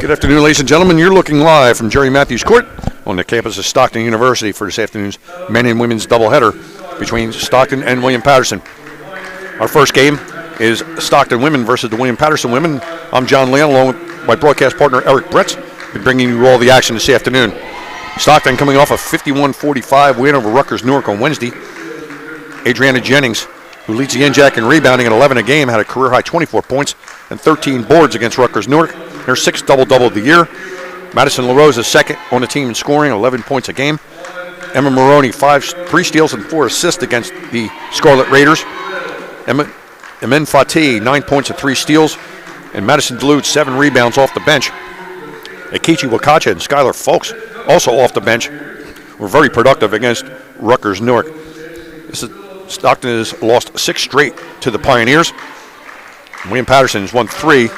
Good afternoon, ladies and gentlemen. You're looking live from Jerry Matthews Court on the campus of Stockton University for this afternoon's men and women's doubleheader between Stockton and William Paterson. Our first game is Stockton women versus the William Paterson women. I'm John Leon, along with my broadcast partner Eric Bretz, bringing you all the action this afternoon. Stockton coming off a 51-45 win over Rutgers Newark on Wednesday. Adriana Jennings, who leads the NJAC in rebounding at 11 a game, had a career-high 24 points and 13 boards against Rutgers Newark. Her sixth double-double of the year. Madison LaRose is second on the team in scoring, 11 points a game. Emma Maroney, 3 steals and 4 assists against the Scarlet Raiders. Emin Fatih, 9 points and 3 steals. And Madison Duluth, 7 rebounds off the bench. Akichi Wakacha and Skylar Folks, also off the bench, were very productive against Rutgers Newark. Stockton has lost 6 straight to the Pioneers. William Paterson has won 3,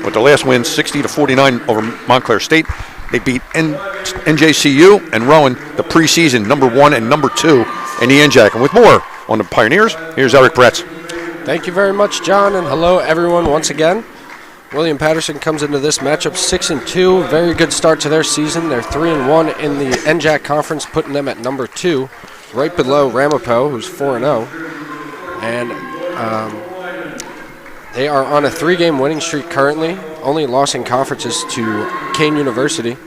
with the last win 60-49 over Montclair State. They beat NJCU and Rowan, the preseason number 1 and number 2 in the NJAC. And with more on the Pioneers, here's Eric Bretz. Thank you very much, John, and hello everyone once again. William Paterson comes into this matchup 6-2. Very good start to their season. They're 3-1 in the NJAC conference, putting them at number 2, right below Ramapo, who's 4-0. And they are on a 3-game winning streak currently. Only loss in conferences to Kane University.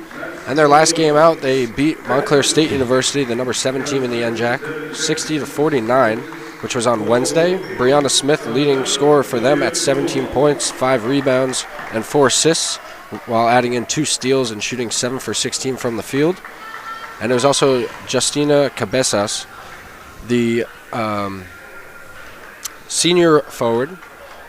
And their last game out, they beat Montclair State University, the number 7 team in the NJAC, 60-49, which was on Wednesday. Brianna Smith, leading scorer for them at 17 points, 5 rebounds, and 4 assists, while adding in 2 steals and shooting 7 for 16 from the field. And it was also Justina Cabezas, the senior forward,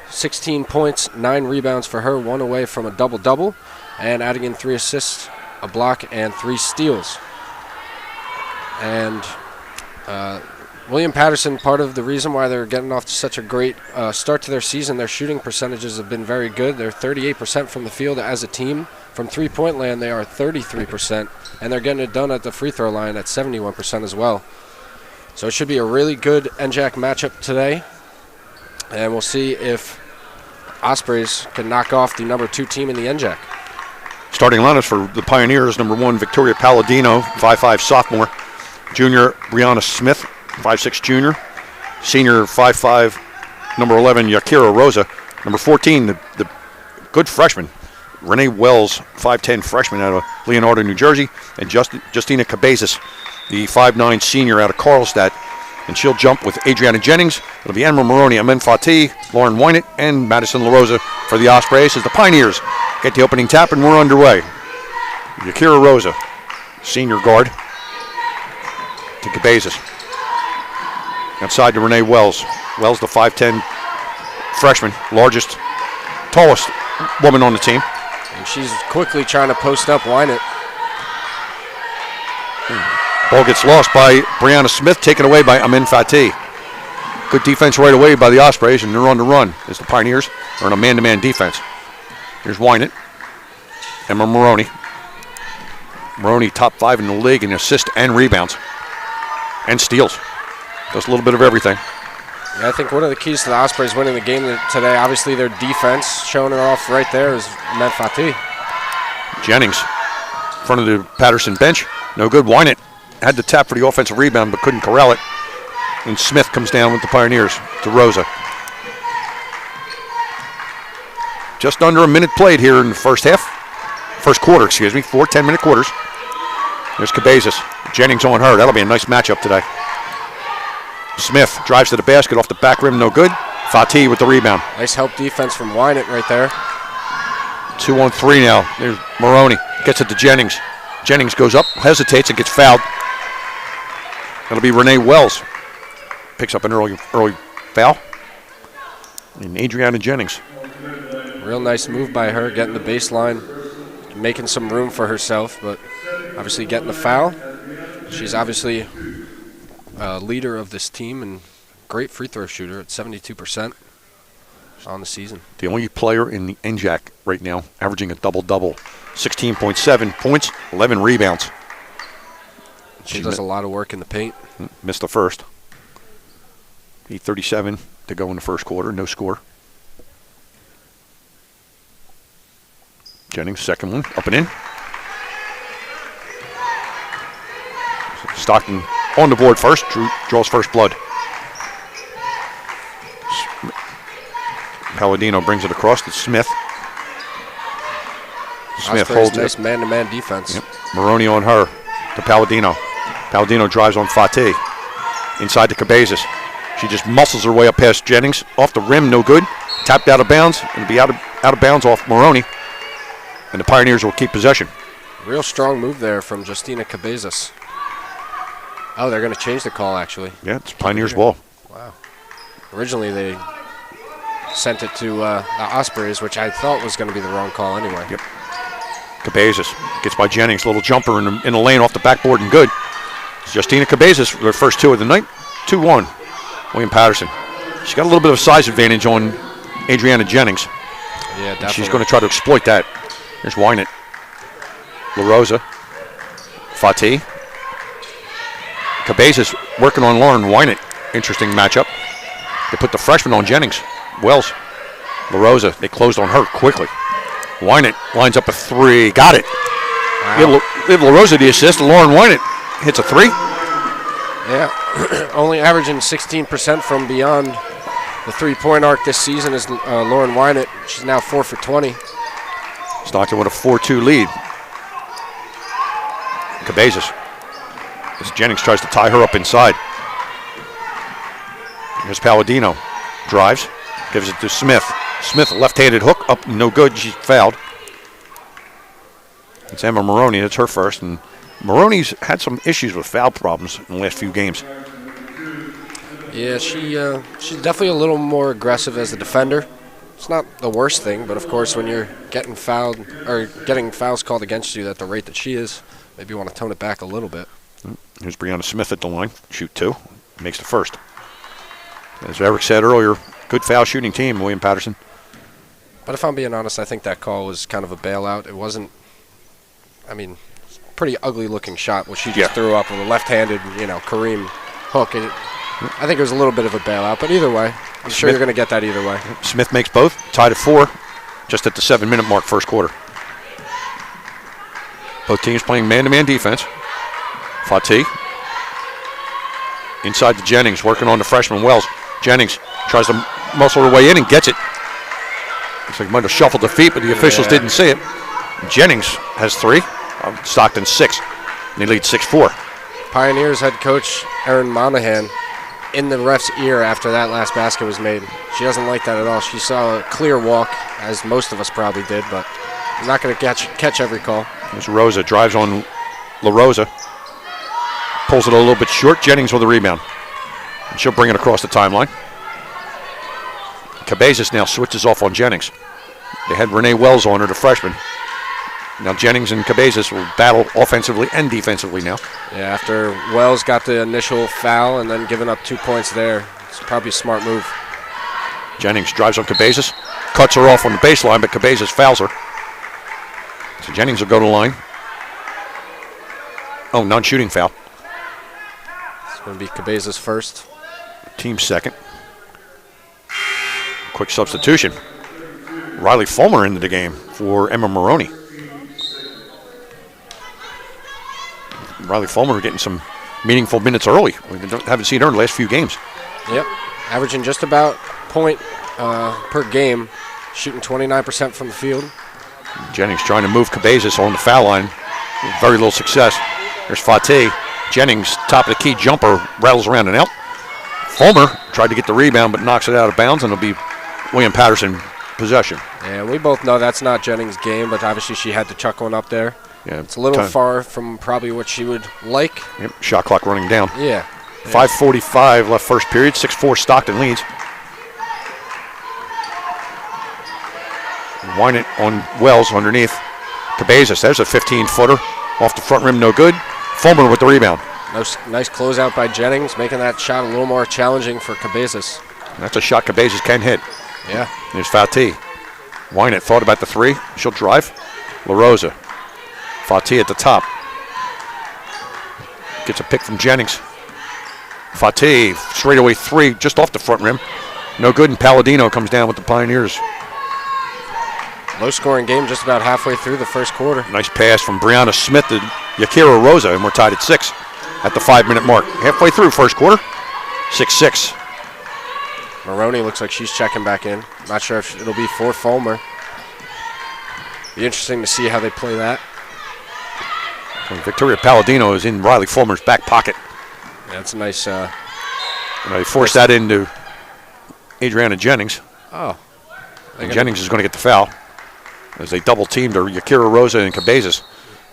16 points, 9 rebounds for her, 1 away from a double-double, and adding in 3 assists, a block, and 3 steals. And William Paterson, part of the reason why they're getting off to such a great start to their season, their shooting percentages have been very good. They're 38% from the field as a team. From three-point land, they are 33%, and they're getting it done at the free throw line at 71% as well. So it should be a really good NJAC matchup today. And we'll see if Ospreys can knock off the number 2 team in the NJAC. Starting lineups for the Pioneers: number 1, Victoria Palladino, 5'5" sophomore. Junior, Brianna Smith, 5'6" junior. Senior, 5'5", number 11, Yakira Rosa. Number 14, the good freshman, Renee Wells, 5'10" freshman out of Leonardo, New Jersey. And Justina Cabezas, the 5'9" senior out of Carlstadt. And she'll jump with Adriana Jennings. It'll be Emma Maroney, Amin Fatih, Lauren Wynett, and Madison LaRosa for the Ospreys as the Pioneers get the opening tap, and we're underway. Yakira Rosa, senior guard, to Cabezas. Outside to Renee Wells. Wells, the 5'10" freshman, tallest woman on the team. And she's quickly trying to post up Wynett. Ball gets lost by Brianna Smith, taken away by Amin Fatih. Good defense right away by the Ospreys, and they're on the run as the Pioneers are in a man-to-man defense. Here's Wynett. Emma Maroney. Maroney, top 5 in the league in assists and rebounds. And steals. Does a little bit of everything. Yeah, I think one of the keys to the Ospreys winning the game today, obviously their defense, showing it off right there, is Amin Fatih. Jennings, in front of the Paterson bench. No good. Wynett had the tap for the offensive rebound, but couldn't corral it. And Smith comes down with the Pioneers to Rosa. Just under a minute played here in the first quarter, 4 10-minute quarters. There's Cabezas. Jennings on her. That'll be a nice matchup today. Smith drives to the basket off the back rim, no good. Fatih with the rebound. Nice help defense from Wynett right there. 2-on-3 now. There's Maroney. Gets it to Jennings. Jennings goes up, hesitates, and gets fouled. That'll be Renee Wells. Picks up an early foul. And Adriana Jennings. Real nice move by her, getting the baseline, making some room for herself, but obviously getting the foul. She's obviously a leader of this team and great free throw shooter at 72% on the season. The only player in the NJAC right now averaging a double-double. 16.7 points, 11 rebounds. She does a lot of work in the paint. Missed the first. 8:37 to go in the first quarter, no score. Jennings, second one, up and in. Stockton on the board first, draws first blood. Palladino brings it across to Smith. Smith holds nice it. Man-to-man defense. Yep. Maroney on her to Palladino. Palladino drives on Fateh. Inside to Cabezas. She just muscles her way up past Jennings. Off the rim, no good. Tapped out of bounds. It'll be out of bounds off Maroney. And the Pioneers will keep possession. Real strong move there from Justina Cabezas. Oh, they're going to change the call, actually. Yeah, it's Pioneers ball. Wow. Originally, they sent it to the Ospreys, which I thought was going to be the wrong call anyway. Yep. Cabezas gets by Jennings. Little jumper in the lane off the backboard and good. It's Justina Cabezas, their first two of the night. 2-1. William Paterson. She's got a little bit of size advantage on Adriana Jennings. Yeah, definitely. She's going to try to exploit that. Here's Wynett. La Rosa. Fatih. Cabezas working on Lauren Wynett. Interesting matchup. They put the freshman on Jennings. Wells. La Rosa, they closed on her quickly. Wynett lines up a three. Got it. Wow. Give La Rosa the assist. Lauren Wynett hits a three. Yeah, only averaging 16% from beyond the three-point arc this season is Lauren Wynett. She's now 4 for 20. Stockton with a 4-2 lead. Cabezas. As Jennings tries to tie her up inside. Here's Palladino. Drives. Gives it to Smith. Smith, left-handed hook. Up, no good. She's fouled. It's Emma Maroney. It's her first. And Maroney's had some issues with foul problems in the last few games. Yeah, she's definitely a little more aggressive as a defender. It's not the worst thing, but of course when you're getting fouled or getting fouls called against you at the rate that she is, maybe you want to tone it back a little bit. Here's Brianna Smith at the line. Shoot two. Makes the first. As Eric said earlier, good foul shooting team, William Paterson. But if I'm being honest, I think that call was kind of a bailout. It wasn't, pretty ugly looking shot, which she just threw up with a left-handed, Kareem hook. I think it was a little bit of a bailout, but either way, I'm sure you're going to get that either way. Smith makes both, tied at 4, just at the 7-minute mark, first quarter. Both teams playing man-to-man defense. Fatih. Inside to Jennings, working on the freshman Wells. Jennings tries to muscle her way in and gets it. Looks like he might have shuffled the feet, but the officials didn't see it. Jennings has 3. Stockton 6. And they lead 6-4. Pioneers head coach Erin Monahan in the ref's ear after that last basket was made. She doesn't like that at all. She saw a clear walk, as most of us probably did, but he's not going to catch every call. There's Rosa, drives on La Rosa. Pulls it a little bit short. Jennings with the rebound. And she'll bring it across the timeline. Cabezas now switches off on Jennings. They had Renee Wells on her, the freshman. Now Jennings and Cabezas will battle offensively and defensively now. Yeah, after Wells got the initial foul and then giving up 2 points there, it's probably a smart move. Jennings drives on Cabezas, cuts her off on the baseline, but Cabezas fouls her. So Jennings will go to the line. Oh, non-shooting foul. It's going to be Cabezas first. Team second. Quick substitution. Riley Fulmer into the game for Emma Maroney. Riley Fulmer getting some meaningful minutes early. We haven't seen her in the last few games. Yep, averaging just about point per game, shooting 29% from the field. Jennings trying to move Cabezas on the foul line. Very little success. There's Fateh. Jennings, top of the key jumper, rattles around and out. Fulmer tried to get the rebound but knocks it out of bounds, and it'll be William Paterson possession. Yeah, we both know that's not Jennings' game, but obviously she had to chuck one up there. Yeah, it's a little far from probably what she would like. Yep, shot clock running down. Yeah. 5:45 left first period. 6-4 Stockton leads. Wynett on Wells underneath. Cabezas, there's a 15-footer. Off the front rim, no good. Fulmer with the rebound. Nice closeout by Jennings, making that shot a little more challenging for Cabezas. That's a shot Cabezas can hit. Yeah. There's Fatih. Wynett thought about the 3. She'll drive. La Rosa. Fatih at the top. Gets a pick from Jennings. Fatih, straightaway 3, just off the front rim. No good, and Palladino comes down with the Pioneers. Low-scoring game just about halfway through the first quarter. Nice pass from Brianna Smith to Yakira Rosa, and we're tied at 6 at the 5-minute mark. Halfway through first quarter, 6-6. Maroney looks like she's checking back in. Not sure if it'll be for Fulmer. Be interesting to see how they play that. And Victoria Palladino is in Riley Fulmer's back pocket. Yeah, that's a nice. And they forced that into Adriana Jennings. Oh. And Jennings is going to get the foul as they double-teamed her. Yakira Rosa and Cabezas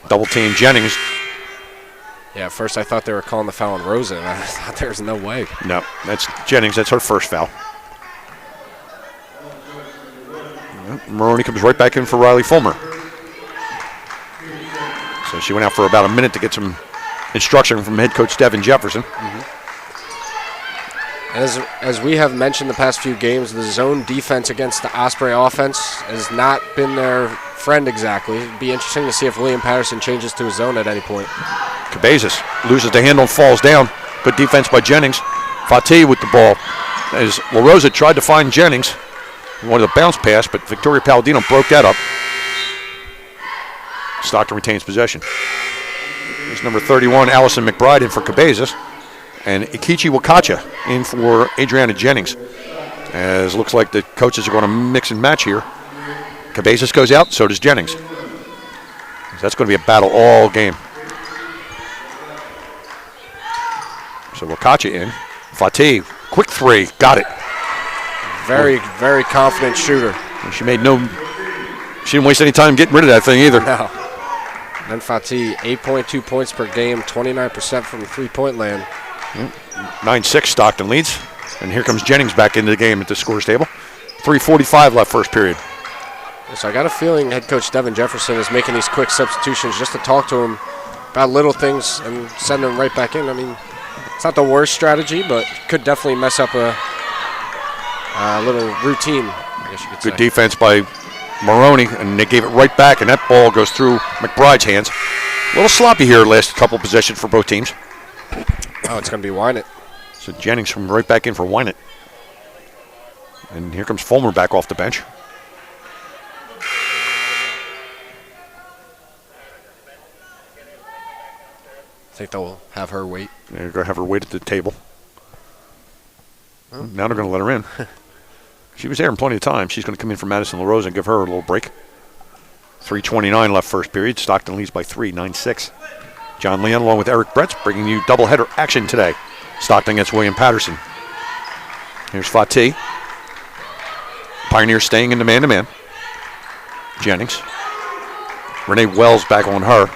double-teamed Jennings. Yeah, at first I thought they were calling the foul on Rosa, and I thought there was no way. No, that's Jennings. That's her first foul. Maroney comes right back in for Riley Fulmer. So she went out for about a minute to get some instruction from head coach Devin Jefferson. As we have mentioned the past few games, the zone defense against the Osprey offense has not been their friend exactly. It'd be interesting to see if William Paterson changes to a zone at any point. Cabezas loses the handle and falls down. Good defense by Jennings. Fatih with the ball. As La Rosa tried to find Jennings. He wanted a bounce pass, but Victoria Palladino broke that up. Stockton retains possession. There's number 31, Allison McBride, in for Cabezas. And Ikichi Wakacha in for Adriana Jennings. As it looks like the coaches are going to mix and match here. Cabezas goes out, so does Jennings. So that's going to be a battle all game. So Wakacha in. Fatih, quick three, got it. Very, very confident shooter. She didn't waste any time getting rid of that thing either. No. Then Fatih, 8.2 points per game, 29% from the three-point land. 9-6, Stockton leads. And here comes Jennings back into the game at the scores table. 3:45 left first period. So I got a feeling head coach Devin Jefferson is making these quick substitutions just to talk to him about little things and send him right back in. I mean, it's not the worst strategy, but could definitely mess up a little routine, I guess you could say. Good defense by Maroney, and they gave it right back, and that ball goes through McBride's hands. A little sloppy here last couple possessions for both teams. Oh, it's going to be Wynett. So Jennings from right back in for Wynett. And here comes Fulmer back off the bench. I think they'll have her wait. They're going to have her wait at the table. Well, now they're going to let her in. She was there in plenty of time. She's going to come in for Madison LaRosa and give her a little break. 3:29 left first period. Stockton leads by 3, 9-6. John Leon along with Eric Bretz bringing you doubleheader action today. Stockton against William Paterson. Here's Fatih. Pioneers staying in the man-to-man. Jennings. Renee Wells back on her.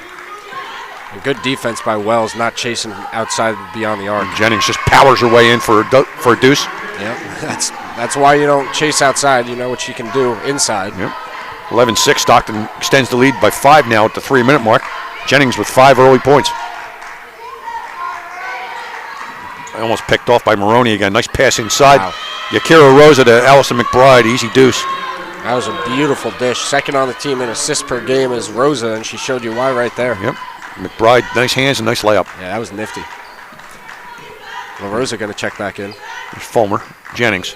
And good defense by Wells, not chasing outside beyond the arc. And Jennings just powers her way in for a deuce. Yep, that's why you don't chase outside. You know what she can do inside. Yep. 11-6. Stockton extends the lead by 5 now at the 3-minute mark. Jennings with 5 early points. Almost picked off by Maroney again. Nice pass inside. Wow. Yakira Rosa to Allison McBride. Easy deuce. That was a beautiful dish. Second on the team in assists per game is Rosa, and she showed you why right there. Yep. McBride, nice hands and nice layup. Yeah, that was nifty. La Rosa going to check back in. There's Fulmer. Jennings.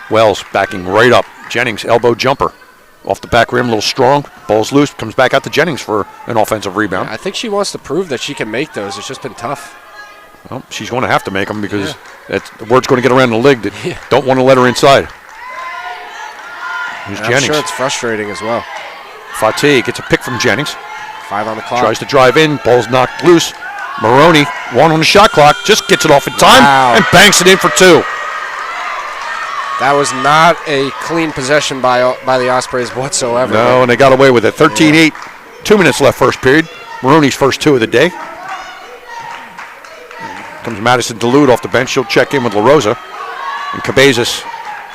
Wells backing right up. Jennings, elbow jumper. Off the back rim, a little strong. Ball's loose. Comes back out to Jennings for an offensive rebound. I think she wants to prove that she can make those. It's just been tough. Well, she's going to have to make them because the word's going to get around the league that don't want to let her inside. Here's Jennings. I'm sure it's frustrating as well. Fatih gets a pick from Jennings. 5 on the clock. Tries to drive in. Ball's knocked loose. Maroney, 1 on the shot clock. Just gets it off in time and banks it in for 2. That was not a clean possession by the Ospreys whatsoever. No, and they got away with it. 13-8. 2 minutes left first period. Maroney's first 2 of the day. Comes Madison Duluth off the bench. She'll check in with La Rosa. And Cabezas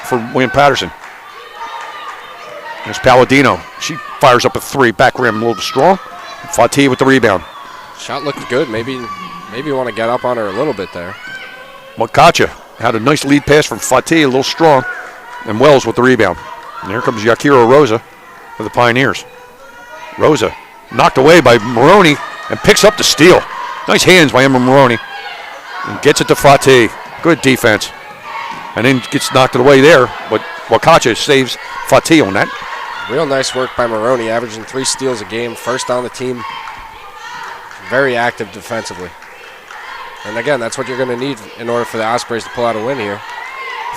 for William Paterson. There's Palladino. She fires up a 3. Back rim a little strong. Fatih with the rebound. Shot looked good. Maybe you want to get up on her a little bit there. Wakacha had a nice lead pass from Fatih, a little strong. And Wells with the rebound. And here comes Yakira Rosa for the Pioneers. Rosa knocked away by Maroney and picks up the steal. Nice hands by Emma Maroney. And gets it to Fatih. Good defense. And then gets knocked away there, but Wakacha saves Fatih on that. Real nice work by Maroney, averaging 3 steals a game, first on the team. Very active defensively. And again, that's what you're going to need in order for the Ospreys to pull out a win here.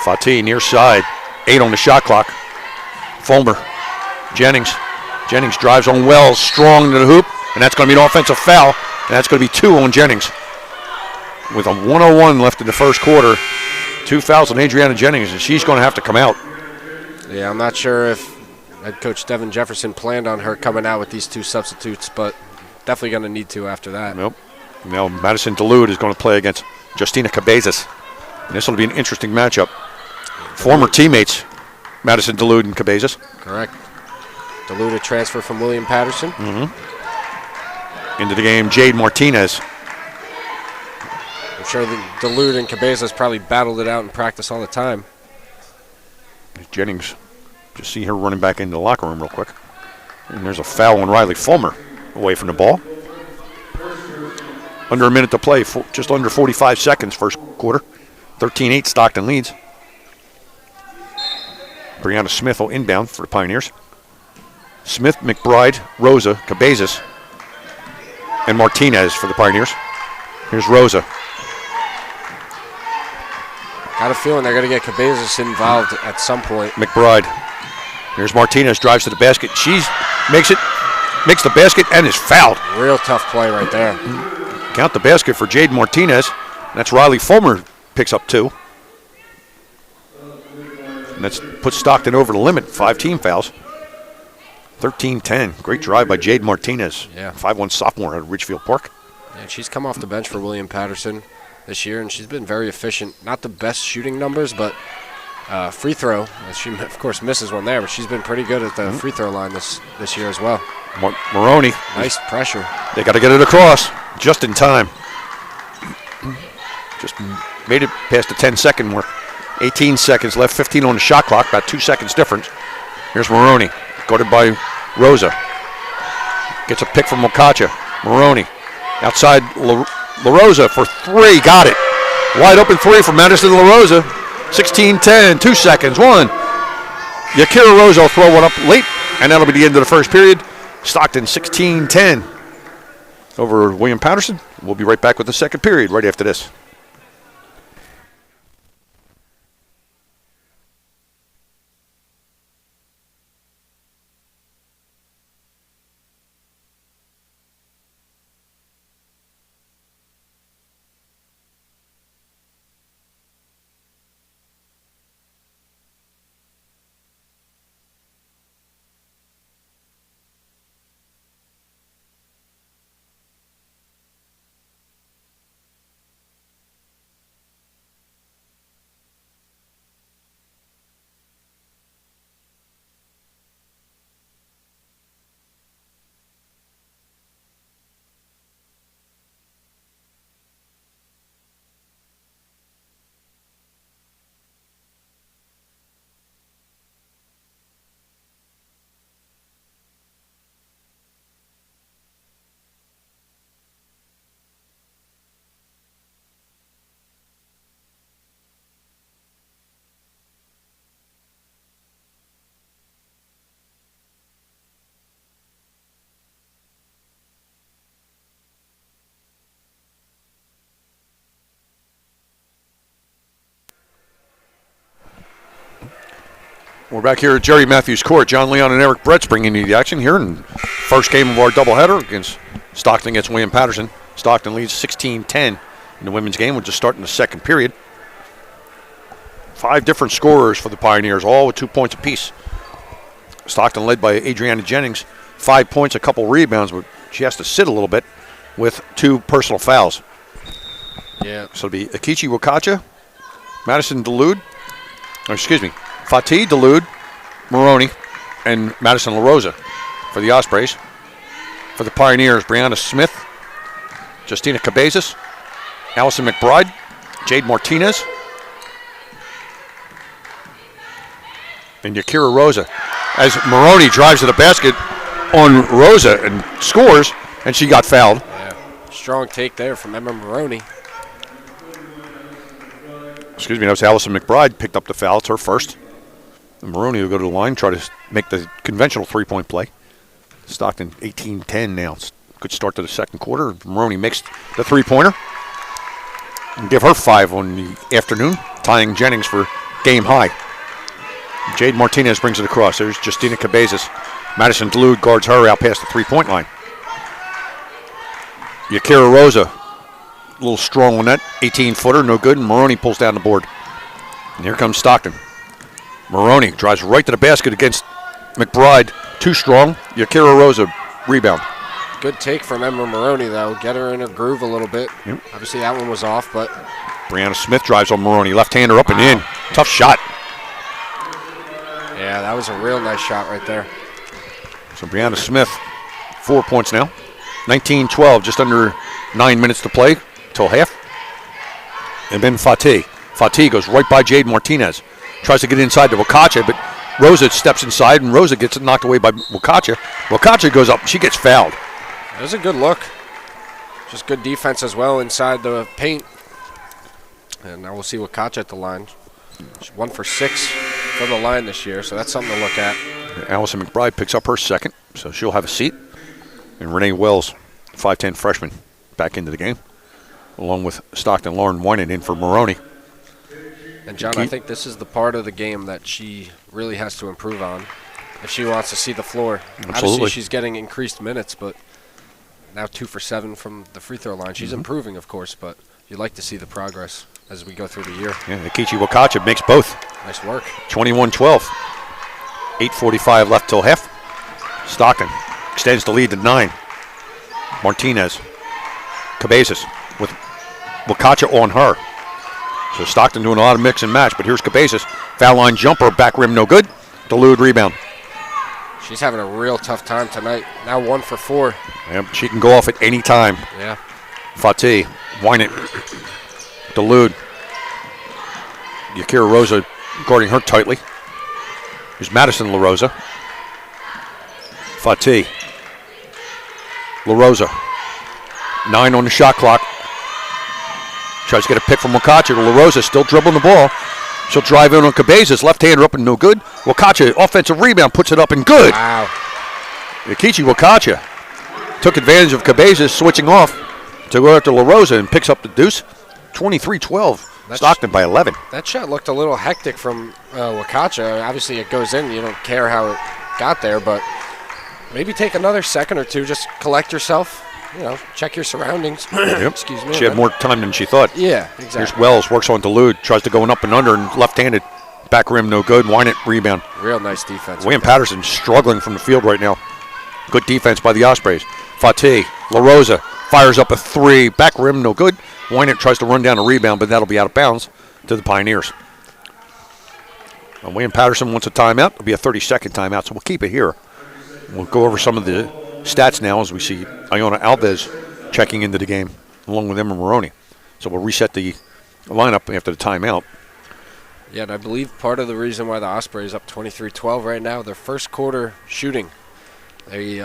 Fatih near side, 8 on the shot clock. Fulmer, Jennings drives on Wells, strong into the hoop, and that's going to be an offensive foul, and that's going to be 2 on Jennings. With a 1:01 left in the first quarter, 2 fouls on Adriana Jennings, and she's going to have to come out. Yeah, I'm not sure if head coach Devin Jefferson planned on her coming out with these 2 substitutes, but definitely going to need to after that. Nope. Now Madison Duluth is going to play against Justina Cabezas. And this will be an interesting matchup. Former teammates, Madison Duluth and Cabezas. Correct. Duluth a transfer from William Paterson. Into the game, Jade Martinez. I'm sure that Duluth and Cabezas probably battled it out in practice all the time. Jennings, just see her running back into the locker room real quick. And there's a foul on Riley Fulmer away from the ball. Under a minute to play, just under 45 seconds first quarter. 13-8 Stockton leads. Brianna Smith will inbound for the Pioneers. Smith, McBride, Rosa, Cabezas, and Martinez for the Pioneers. Here's Rosa. Got a feeling they're going to get Cabezas involved at some point. McBride. Here's Martinez, drives to the basket. She makes the basket and is fouled. Real tough play right there. Count the basket for Jade Martinez. That's Riley Fulmer picks up 2. And that's puts Stockton over the limit, 5 team fouls. 13-10. Great drive by Jade Martinez. Yeah. 5'1" sophomore out of Ridgefield Park. Yeah, she's come off the bench for William Paterson this year, and she's been very efficient. Not the best shooting numbers, but free throw. She, of course, misses one there, but she's been pretty good at the free throw line this year as well. Maroney. Nice pressure. They got to get it across just in time. Just made it past the 10-second mark. 18 seconds left, 15 on the shot clock, about 2 seconds difference. Here's Maroney, guarded by Rosa. Gets a pick from Mokacha. Maroney outside La Rosa for 3, got it. Wide open 3 for Madison La Rosa. 16-10, 2 seconds, 1. Yakira Rosa will throw one up late, and that'll be the end of the first period. Stockton 16-10 over William Paterson. We'll be right back with the second period right after this. We're back here at Jerry Matthews Court. John Leon and Eric Brett's bringing you the action here in first game of our doubleheader against Stockton against William Paterson. Stockton leads 16-10 in the women's game. We're just starting the second period. 5 different scorers for the Pioneers, all with 2 points apiece. Stockton led by Adriana Jennings, 5 points, a couple rebounds, but she has to sit a little bit with 2 personal fouls. Yeah. So it'll be Akichi Wakacha, Madison Duluth, Fatih Duluth, Maroney, and Madison La Rosa for the Ospreys. For the Pioneers, Brianna Smith, Justina Cabezas, Allison McBride, Jade Martinez, and Yakira Rosa. As Maroney drives to the basket on Rosa and scores, and she got fouled. Yeah. Strong take there from Emma Maroney. That was Allison McBride, picked up the foul. It's her first. And Maroney will go to the line, try to make the conventional three-point play. Stockton 18-10 now. Good start to the second quarter. Maroney makes the three-pointer. And give her 5 on the afternoon, tying Jennings for game high. Jade Martinez brings it across. There's Justina Cabezas. Madison Dulude guards her out past the three-point line. Yakira Rosa, a little strong on that. 18-footer, no good, and Maroney pulls down the board. And here comes Stockton. Maroney drives right to the basket against McBride. Too strong. Yakira Rosa, rebound. Good take from Emma Maroney, though. Get her in her groove a little bit. Yep. Obviously, that one was off, but... Brianna Smith drives on Maroney. Left-hander up and in. Tough shot. Yeah, that was a real nice shot right there. So Brianna Smith, 4 points now. 19-12, just under 9 minutes to play till half. And then Fatih. Fatih goes right by Jade Martinez. Tries to get inside to Wakacha, but Rosa steps inside, and Rosa gets it knocked away by Wakacha. Wakacha goes up. She gets fouled. It was a good look. Just good defense as well inside the paint. And now we'll see Wakacha at the line. She's 1 for 6 from the line this year, so that's something to look at. Allison McBride picks up her second, so she'll have a seat. And Renee Wells, 5'10 freshman, back into the game, along with Stockton Lauren Winan in for Maroney. And, John, I think this is the part of the game that she really has to improve on if she wants to see the floor. Absolutely. Obviously, she's getting increased minutes, but now 2 for 7 from the free throw line. She's improving, of course, but you'd like to see the progress as we go through the year. Yeah, Akichi Wakacha makes both. Nice work. 21-12. 8:45 left till half. Stockton extends the lead to 9. Martinez. Cabezas with Wakacha on her. So Stockton doing a lot of mix and match, but here's Cabezas. Foul line jumper, back rim no good. Dulude rebound. She's having a real tough time tonight. Now 1 for 4. Yep, she can go off at any time. Yeah. Fatih, whine it. Dulude. Yakira Rosa guarding her tightly. Here's Madison LaRosa. Fatih. LaRosa. 9 on the shot clock. Tries to get a pick from Wakacha. LaRosa still dribbling the ball. She'll drive in on Cabezas. Left-hander up and no good. Wakacha, offensive rebound, puts it up and good. Wow. Akichi Wakacha took advantage of Cabezas switching off to go after LaRosa and picks up the deuce. 23-12. Stockton by 11. That shot looked a little hectic from Wakacha. Obviously, it goes in. You don't care how it got there, but maybe take another second or two. Just collect yourself. You know, check your surroundings. Yep. Excuse me. She had more time than she thought. Yeah, exactly. Here's Wells, works on Dulude, tries to go in up and under, and left-handed. Back rim, no good. Winan rebound. Real nice defense. William Paterson struggling from the field right now. Good defense by the Ospreys. Fatih, LaRosa fires up a 3. Back rim, no good. Winan tries to run down a rebound, but that'll be out of bounds to the Pioneers. And William Paterson wants a timeout. It'll be a 30-second timeout, so we'll keep it here. We'll go over some of the stats now as we see Iona Alves checking into the game along with Emma Maroney. So we'll reset the lineup after the timeout. Yeah, and I believe part of the reason why the Ospreys up 23-12 right now, their first quarter shooting. They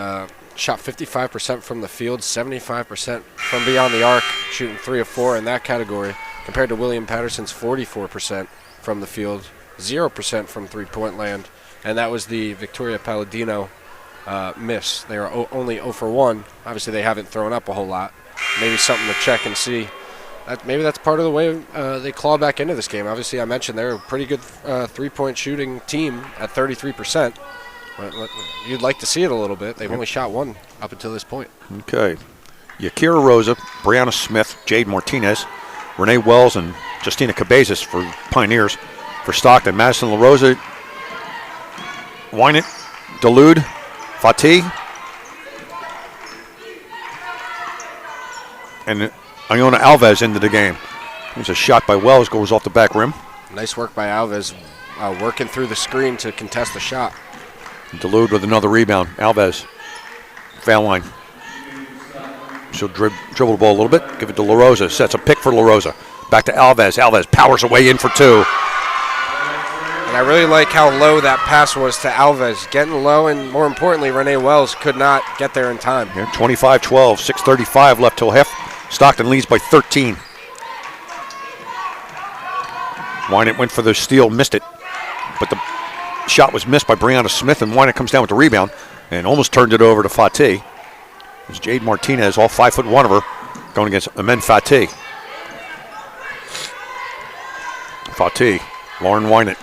shot 55% from the field, 75% from beyond the arc, shooting 3 of 4 in that category, compared to William Paterson's 44% from the field, 0% from three-point land, and that was the Victoria Palladino miss. They are only 0 for 1. Obviously, they haven't thrown up a whole lot. Maybe something to check and see. Maybe that's part of the way they claw back into this game. Obviously, I mentioned they're a pretty good three-point shooting team at 33%. You'd like to see it a little bit. They've only shot 1 up until this point. Okay. Yakira Rosa, Brianna Smith, Jade Martinez, Renee Wells, and Justina Cabezas for Pioneers. For Stockton, Madison LaRosa, Winan, Dulude, Fatih, and Iona Alves into the game. There's a shot by Wells, goes off the back rim. Nice work by Alves, working through the screen to contest the shot. Dulude with another rebound. Alves, foul line. She'll dribble the ball a little bit, give it to LaRosa, sets a pick for LaRosa. Back to Alves. Alves powers away in for 2. And I really like how low that pass was to Alves. Getting low, and more importantly, Renee Wells could not get there in time. Yeah, 25-12, 6:35 left till half. Stockton leads by 13. Winan went for the steal, missed it. But the shot was missed by Brianna Smith, and Wynant comes down with the rebound and almost turned it over to Fatih. It's Jade Martinez, all 5'1" of her, going against Amen Fatih. Fatih, Lauren Wynant.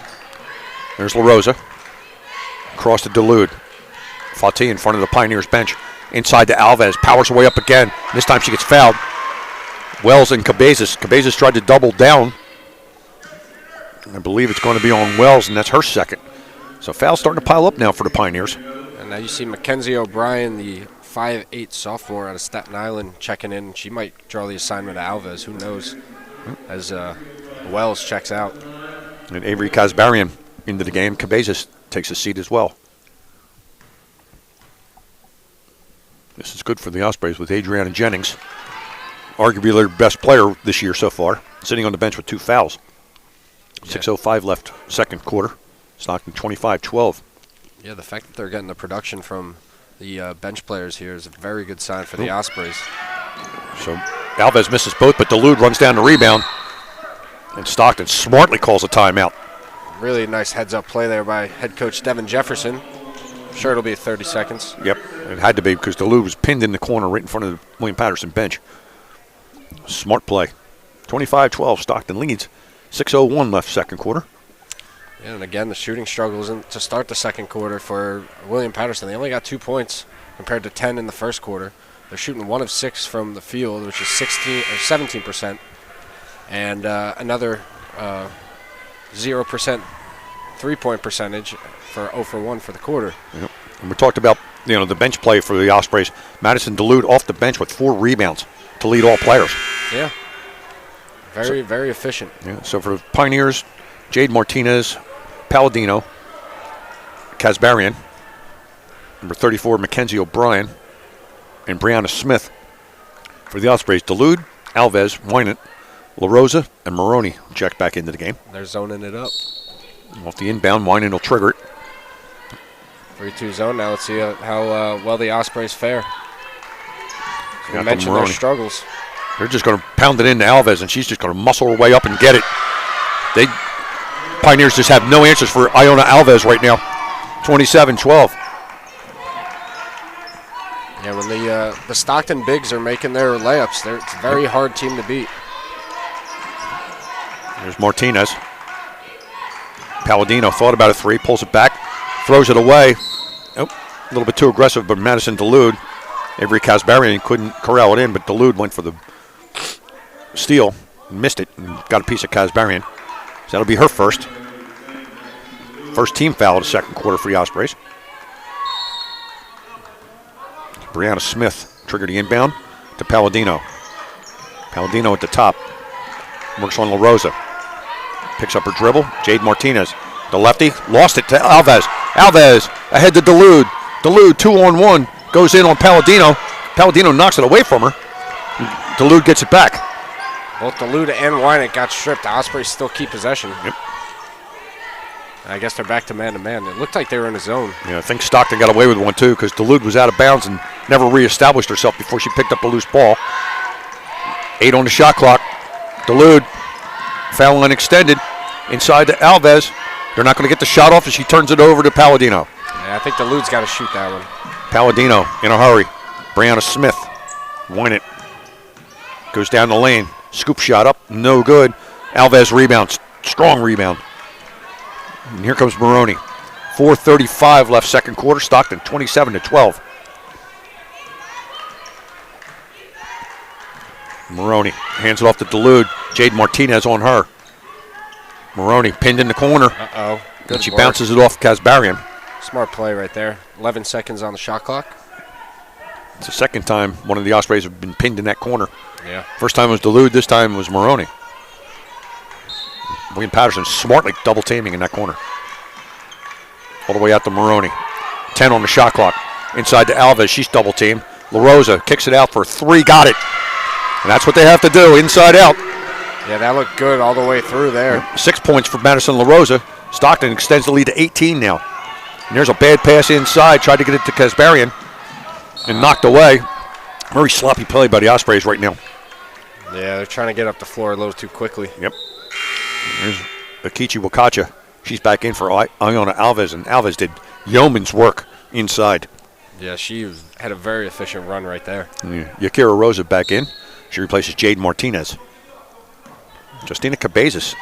There's LaRosa. Across to Dulude. Fatih in front of the Pioneers bench. Inside to Alves. Powers her way up again. This time she gets fouled. Wells and Cabezas. Cabezas tried to double down. I believe it's going to be on Wells, and that's her second. So foul's starting to pile up now for the Pioneers. And now you see Mackenzie O'Brien, the 5'8" sophomore out of Staten Island, checking in. She might draw the assignment to Alves. Who knows? As Wells checks out. And Avery Kazbarian into the game. Cabezas takes a seat as well. This is good for the Ospreys with Adriana Jennings, arguably their best player this year so far, sitting on the bench with 2 fouls. 6:05 left second quarter. Stockton 25-12. Yeah, the fact that they're getting the production from the bench players here is a very good sign for the Ospreys. So Alves misses both, but Dulude runs down the rebound, and Stockton smartly calls a timeout. Really nice heads-up play there by head coach Devin Jefferson. Sure, it'll be 30 seconds. Yep, it had to be because Dulude was pinned in the corner right in front of the William Paterson bench. Smart play. 25-12, Stockton leads. 6:01 left second quarter. Yeah, and again, the shooting struggles to start the second quarter for William Paterson. They only got 2 points compared to 10 in the first quarter. They're shooting 1 of 6 from the field, which is 17%, and another 0% three-point percentage for 0 for 1 for the quarter. Yep. And we talked about the bench play for the Ospreys. Madison Dulude off the bench with 4 rebounds to lead all players. Yeah. Very efficient. Yeah. So for the Pioneers, Jade Martinez, Palladino, Kazbarian, number 34, Mackenzie O'Brien, and Brianna Smith. For the Ospreys, Dulude, Alves, Wynant, LaRosa, and Maroney check back into the game. They're zoning it up. Off the inbound, Wynant will trigger it. 3-2 zone. Now let's see how well the Ospreys fare. So we mentioned their struggles. They're just going to pound it into Alves, and she's just going to muscle her way up and get it. Pioneers just have no answers for Iona Alves right now. 27-12. Yeah, when the Stockton bigs are making their layups, it's a very hard team to beat. There's Martinez. Palladino thought about a 3, pulls it back, throws it away. Oh, a little bit too aggressive, but Madison Dulude. Avery Kazbarian couldn't corral it in, but Dulude went for the steal, missed it, and got a piece of Kazbarian. So that'll be her first. First team foul of the second quarter for the Ospreys. Brianna Smith triggered the inbound to Palladino. Palladino at the top. Works on LaRosa. Picks up her dribble. Jade Martinez, the lefty, lost it to Alves. Alves ahead to Dulude. Dulude 2-on-1 goes in on Palladino. Palladino knocks it away from her. Dulude gets it back. Both Dulude and Wynant got stripped. The Ospreys still keep possession. Yep. I guess they're back to man-to-man. It looked like they were in a zone. Yeah, I think Stockton got away with one too because Dulude was out of bounds and never reestablished herself before she picked up a loose ball. 8 on the shot clock. Dulude, foul line extended. Inside to Alves. They're not going to get the shot off as she turns it over to Palladino. Yeah, I think Dulude's got to shoot that one. Palladino in a hurry. Brianna Smith, win it. Goes down the lane. Scoop shot up, no good. Alves rebounds, strong rebound. And here comes Maroney. 4:35 left second quarter. Stockton 27-12. Maroney hands it off to Dulude. Jade Martinez on her. Maroney pinned in the corner. Uh-oh. Good she bounces it off Kazbarian. Smart play right there. 11 seconds on the shot clock. It's the second time one of the Ospreys have been pinned in that corner. Yeah. First time was Dulude, this time was Maroney. William Paterson smartly double teaming in that corner. All the way out to Maroney. 10 on the shot clock. Inside to Alves, she's double teamed. LaRosa kicks it out for 3, got it. And that's what they have to do, inside out. Yeah, that looked good all the way through there. 6 points for Madison LaRosa. Stockton extends the lead to 18 now. And there's a bad pass inside, tried to get it to Kazbarian and knocked away. Very sloppy play by the Ospreys right now. Yeah, they're trying to get up the floor a little too quickly. Yep. There's Akichi Wakacha She's back in for Iona Alves, and Alves did yeoman's work inside. Yeah, she had a very efficient run right there. Yakira Rosa back in. She replaces Jade Martinez. Justina Cabezas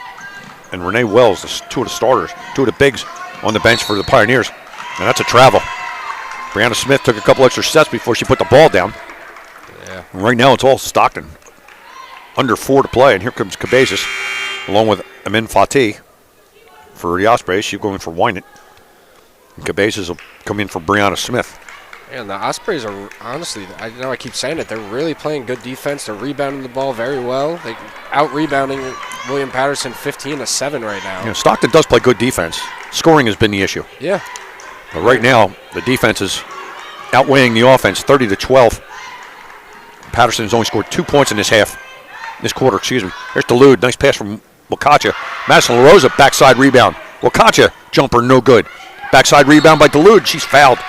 and Renee Wells, two of the starters, two of the bigs on the bench for the Pioneers. And that's a travel. Brianna Smith took a couple extra steps before she put the ball down. Yeah. And right now it's all Stockton. Under 4 to play, and here comes Cabezas along with Amin Fatih for the Ospreys. She's going for Wynant. And Cabezas will come in for Brianna Smith. And the Ospreys are, honestly, I know I keep saying it, they're really playing good defense. They're rebounding the ball very well. They out-rebounding William Paterson 15-7 right now. Yeah, Stockton does play good defense. Scoring has been the issue. Yeah. But right now, the defense is outweighing the offense, 30-12. Paterson has only scored 2 points in this quarter. Here's Dulude. Nice pass from Wakacha. Madison LaRosa, backside rebound. Wakacha, jumper, no good. Backside rebound by Dulude. She's fouled.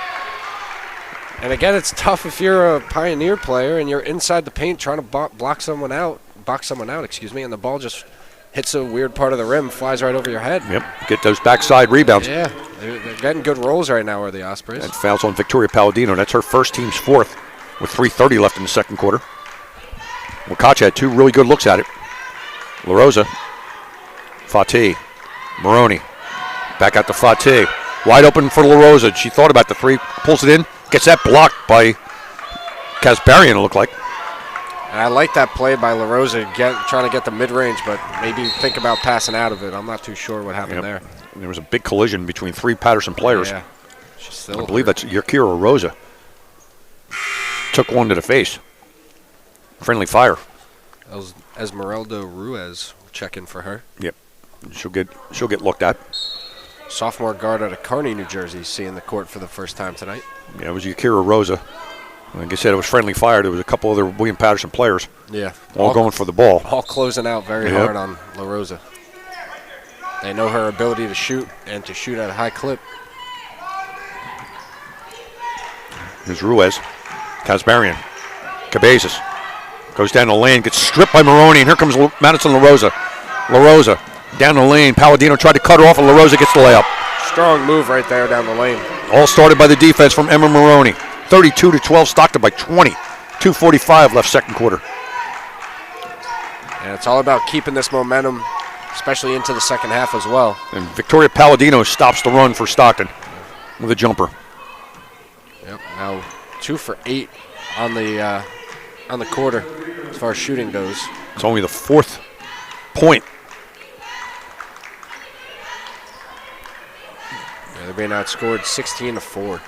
And again, it's tough if you're a Pioneer player and you're inside the paint trying to box someone out, and the ball just hits a weird part of the rim, flies right over your head. Yep, get those backside rebounds. Yeah, they're getting good rolls right now, are the Ospreys. And fouls on Victoria Palladino. That's her first, team's fourth, with 3:30 left in the second quarter. Wakacha had 2 really good looks at it. LaRosa, Fatih, Maroney, back out to Fatih. Wide open for LaRosa. She thought about the 3, pulls it in, gets that blocked by Kasparian, it looked like. And I like that play by LaRosa, trying to get the mid-range, but maybe think about passing out of it. I'm not too sure what happened there. There was a big collision between 3 Paterson players. Yeah. She's still I believe that's Yakira Rosa. Took one to the face. Friendly fire. That was Esmeralda Ruiz checking for her. Yep. She'll get looked at. Sophomore guard out of Kearney, New Jersey, seeing the court for the first time tonight. Yeah, it was Yakira Rosa. Like I said, it was friendly fire. There was a couple other William Paterson players. Yeah. All going for the ball. All closing out very hard on LaRosa. They know her ability to shoot and to shoot at a high clip. Here's Ruiz. Kasparian. Cabezas. Goes down the lane, gets stripped by Maroney, and here comes Madison LaRosa. LaRosa down the lane. Palladino tried to cut her off, and LaRosa gets the layup. Strong move right there down the lane. All started by the defense from Emma Maroney. 32-12, Stockton by 20. 2:45 left second quarter. And it's all about keeping this momentum, especially into the second half as well. And Victoria Palladino stops the run for Stockton with a jumper. Yep. Now 2 for 8 on the quarter as far as shooting goes. It's only the 4th point. Yeah, they're being outscored 16-4.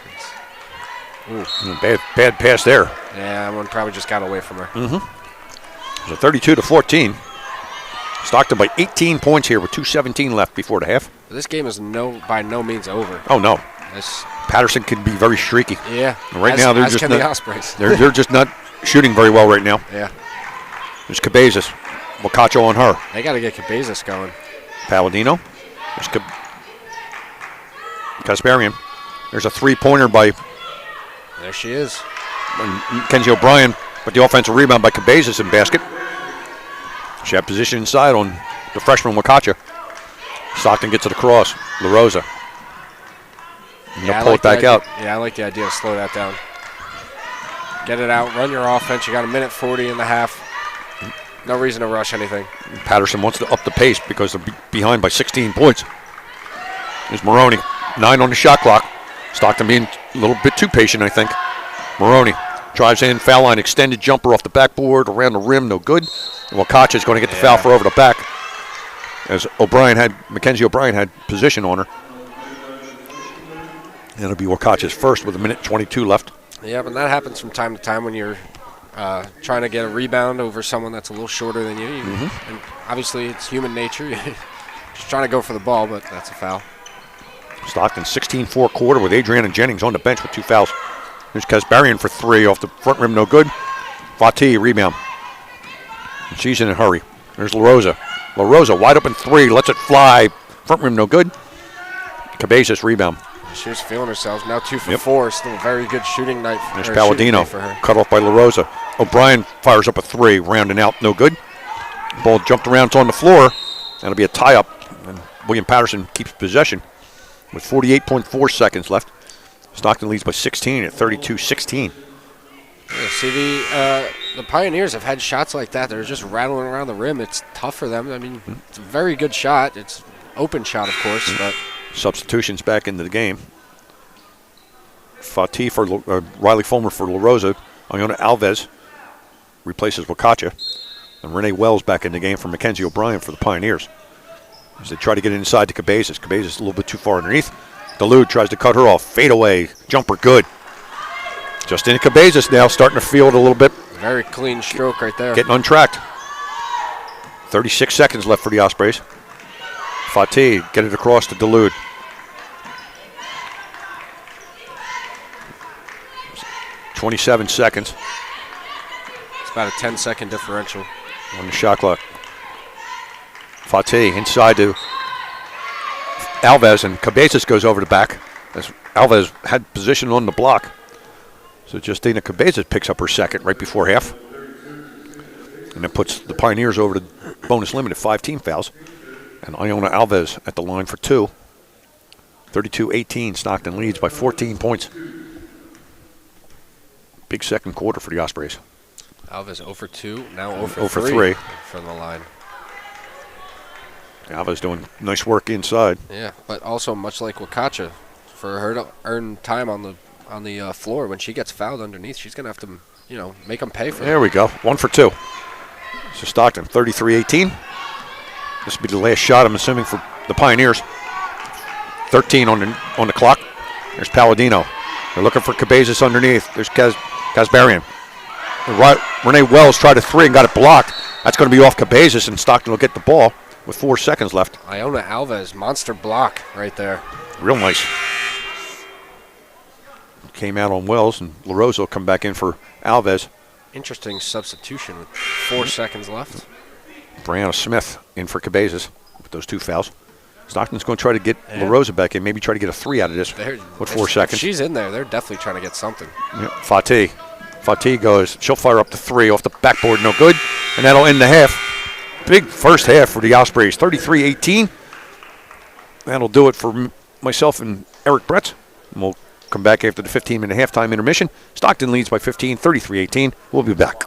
Ooh. Bad pass there. Yeah, that one probably just got away from her. So 32-14. Stockton by 18 points here with 2:17 left before the half. This game is by no means over. Oh no. Patterson can be very streaky. Yeah. And right now they're just the Ospreys. they're just not shooting very well right now. Yeah. There's Cabezas. Wakacho on her. They got to get Cabezas going. Palladino. There's Kasparian. There's a 3-pointer by There she is. Kenzie O'Brien, but the offensive rebound by Cabezas in basket. She had position inside on the freshman Wakacha. Stockton gets it across. LaRosa. And they'll pull it back out. Yeah, I like the idea to slow that down. Get it out, run your offense. You got 1:40 in the half. No reason to rush anything. Paterson wants to up the pace because they're behind by 16 points. There's Maroney. 9 on the shot clock. Stockton being a little bit too patient, I think. Maroney drives in, foul line, extended jumper off the backboard, around the rim, no good. And Wakacha is going to get the foul for over the back, as Mackenzie O'Brien had position on her. And it'll be Wakacha's first with 1:22 left. Yeah, but that happens from time to time when you're trying to get a rebound over someone that's a little shorter than you. And obviously, it's human nature. Just trying to go for the ball, but that's a foul. Stockton 16-4 quarter with Adriana Jennings on the bench with 2 fouls. There's Kasparian for 3 off the front rim, no good. Fatih, rebound. And she's in a hurry. There's LaRosa. LaRosa, wide open 3, lets it fly. Front rim, no good. Cabezas, rebound. She was feeling herself. Now 2 for 4. Still a very good shooting night. There's Palladino, for her. cut off by LaRosa. O'Brien fires up a 3, rounding out, no good. Ball jumped around, it's on the floor. That'll be a tie-up. And William Paterson keeps possession with 48.4 seconds left. Stockton leads by 16 at 32-16. Yeah, see, the Pioneers have had shots like that. They're just rattling around the rim. It's tough for them. I mean, it's a very good shot. It's open shot, of course. But Substitutions back into the game. Fatih for Riley Fulmer for La Rosa. Iona Alves replaces Wakacha. And Renee Wells back in the game for Mackenzie O'Brien for the Pioneers. As they try to get it inside to Cabezas. Cabezas a little bit too far underneath. Dulude tries to cut her off. Fade away. Jumper good. Justina Cabezas now starting to field a little bit. Very clean stroke right there. Getting untracked. 36 seconds left for the Ospreys. Fatih get it across to Dulude. 27 seconds. It's about a 10-second differential on the shot clock. Fatih inside to Alves, and Cabezas goes over the back as Alves had position on the block. So Justina Cabezas picks up her second right before half. And that puts the Pioneers over the bonus limit at 5 team fouls. And Iona Alves at the line for 2. 32-18, Stockton leads by 14 points. Big second quarter for the Ospreys. Alves 0 for 2, now 0 for 0 for 3 3 from the line. Alves doing nice work inside. Yeah, but also much like Wakacha, for her to earn time on the floor when she gets fouled underneath, she's gonna have to, make them pay for it. There we go, 1 for 2. So Stockton 33-18. This will be the last shot, I'm assuming, for the Pioneers. 13 on the clock. There's Palladino. They're looking for Cabezas underneath. There's Kasbarian. Renee Wells tried a 3 and got it blocked. That's going to be off Cabezas, and Stockton will get the ball with 4 seconds left. Iona Alves, monster block right there. Real nice. Came out on Wells, and LaRosa will come back in for Alves. Interesting substitution with 4 seconds left. Brianna Smith in for Cabezas with those 2 fouls. Stockton's going to try to get LaRosa back in, maybe try to get a 3 out of this with 4 seconds. If she's in there, they're definitely trying to get something. Yeah, Fatih goes, she'll fire up the 3 off the backboard, no good, and that'll end the half. Big first half for the Ospreys, 33-18. That'll do it for myself and Eric Bretz. And we'll come back after the 15-minute halftime intermission. Stockton leads by 15, 33-18. We'll be back.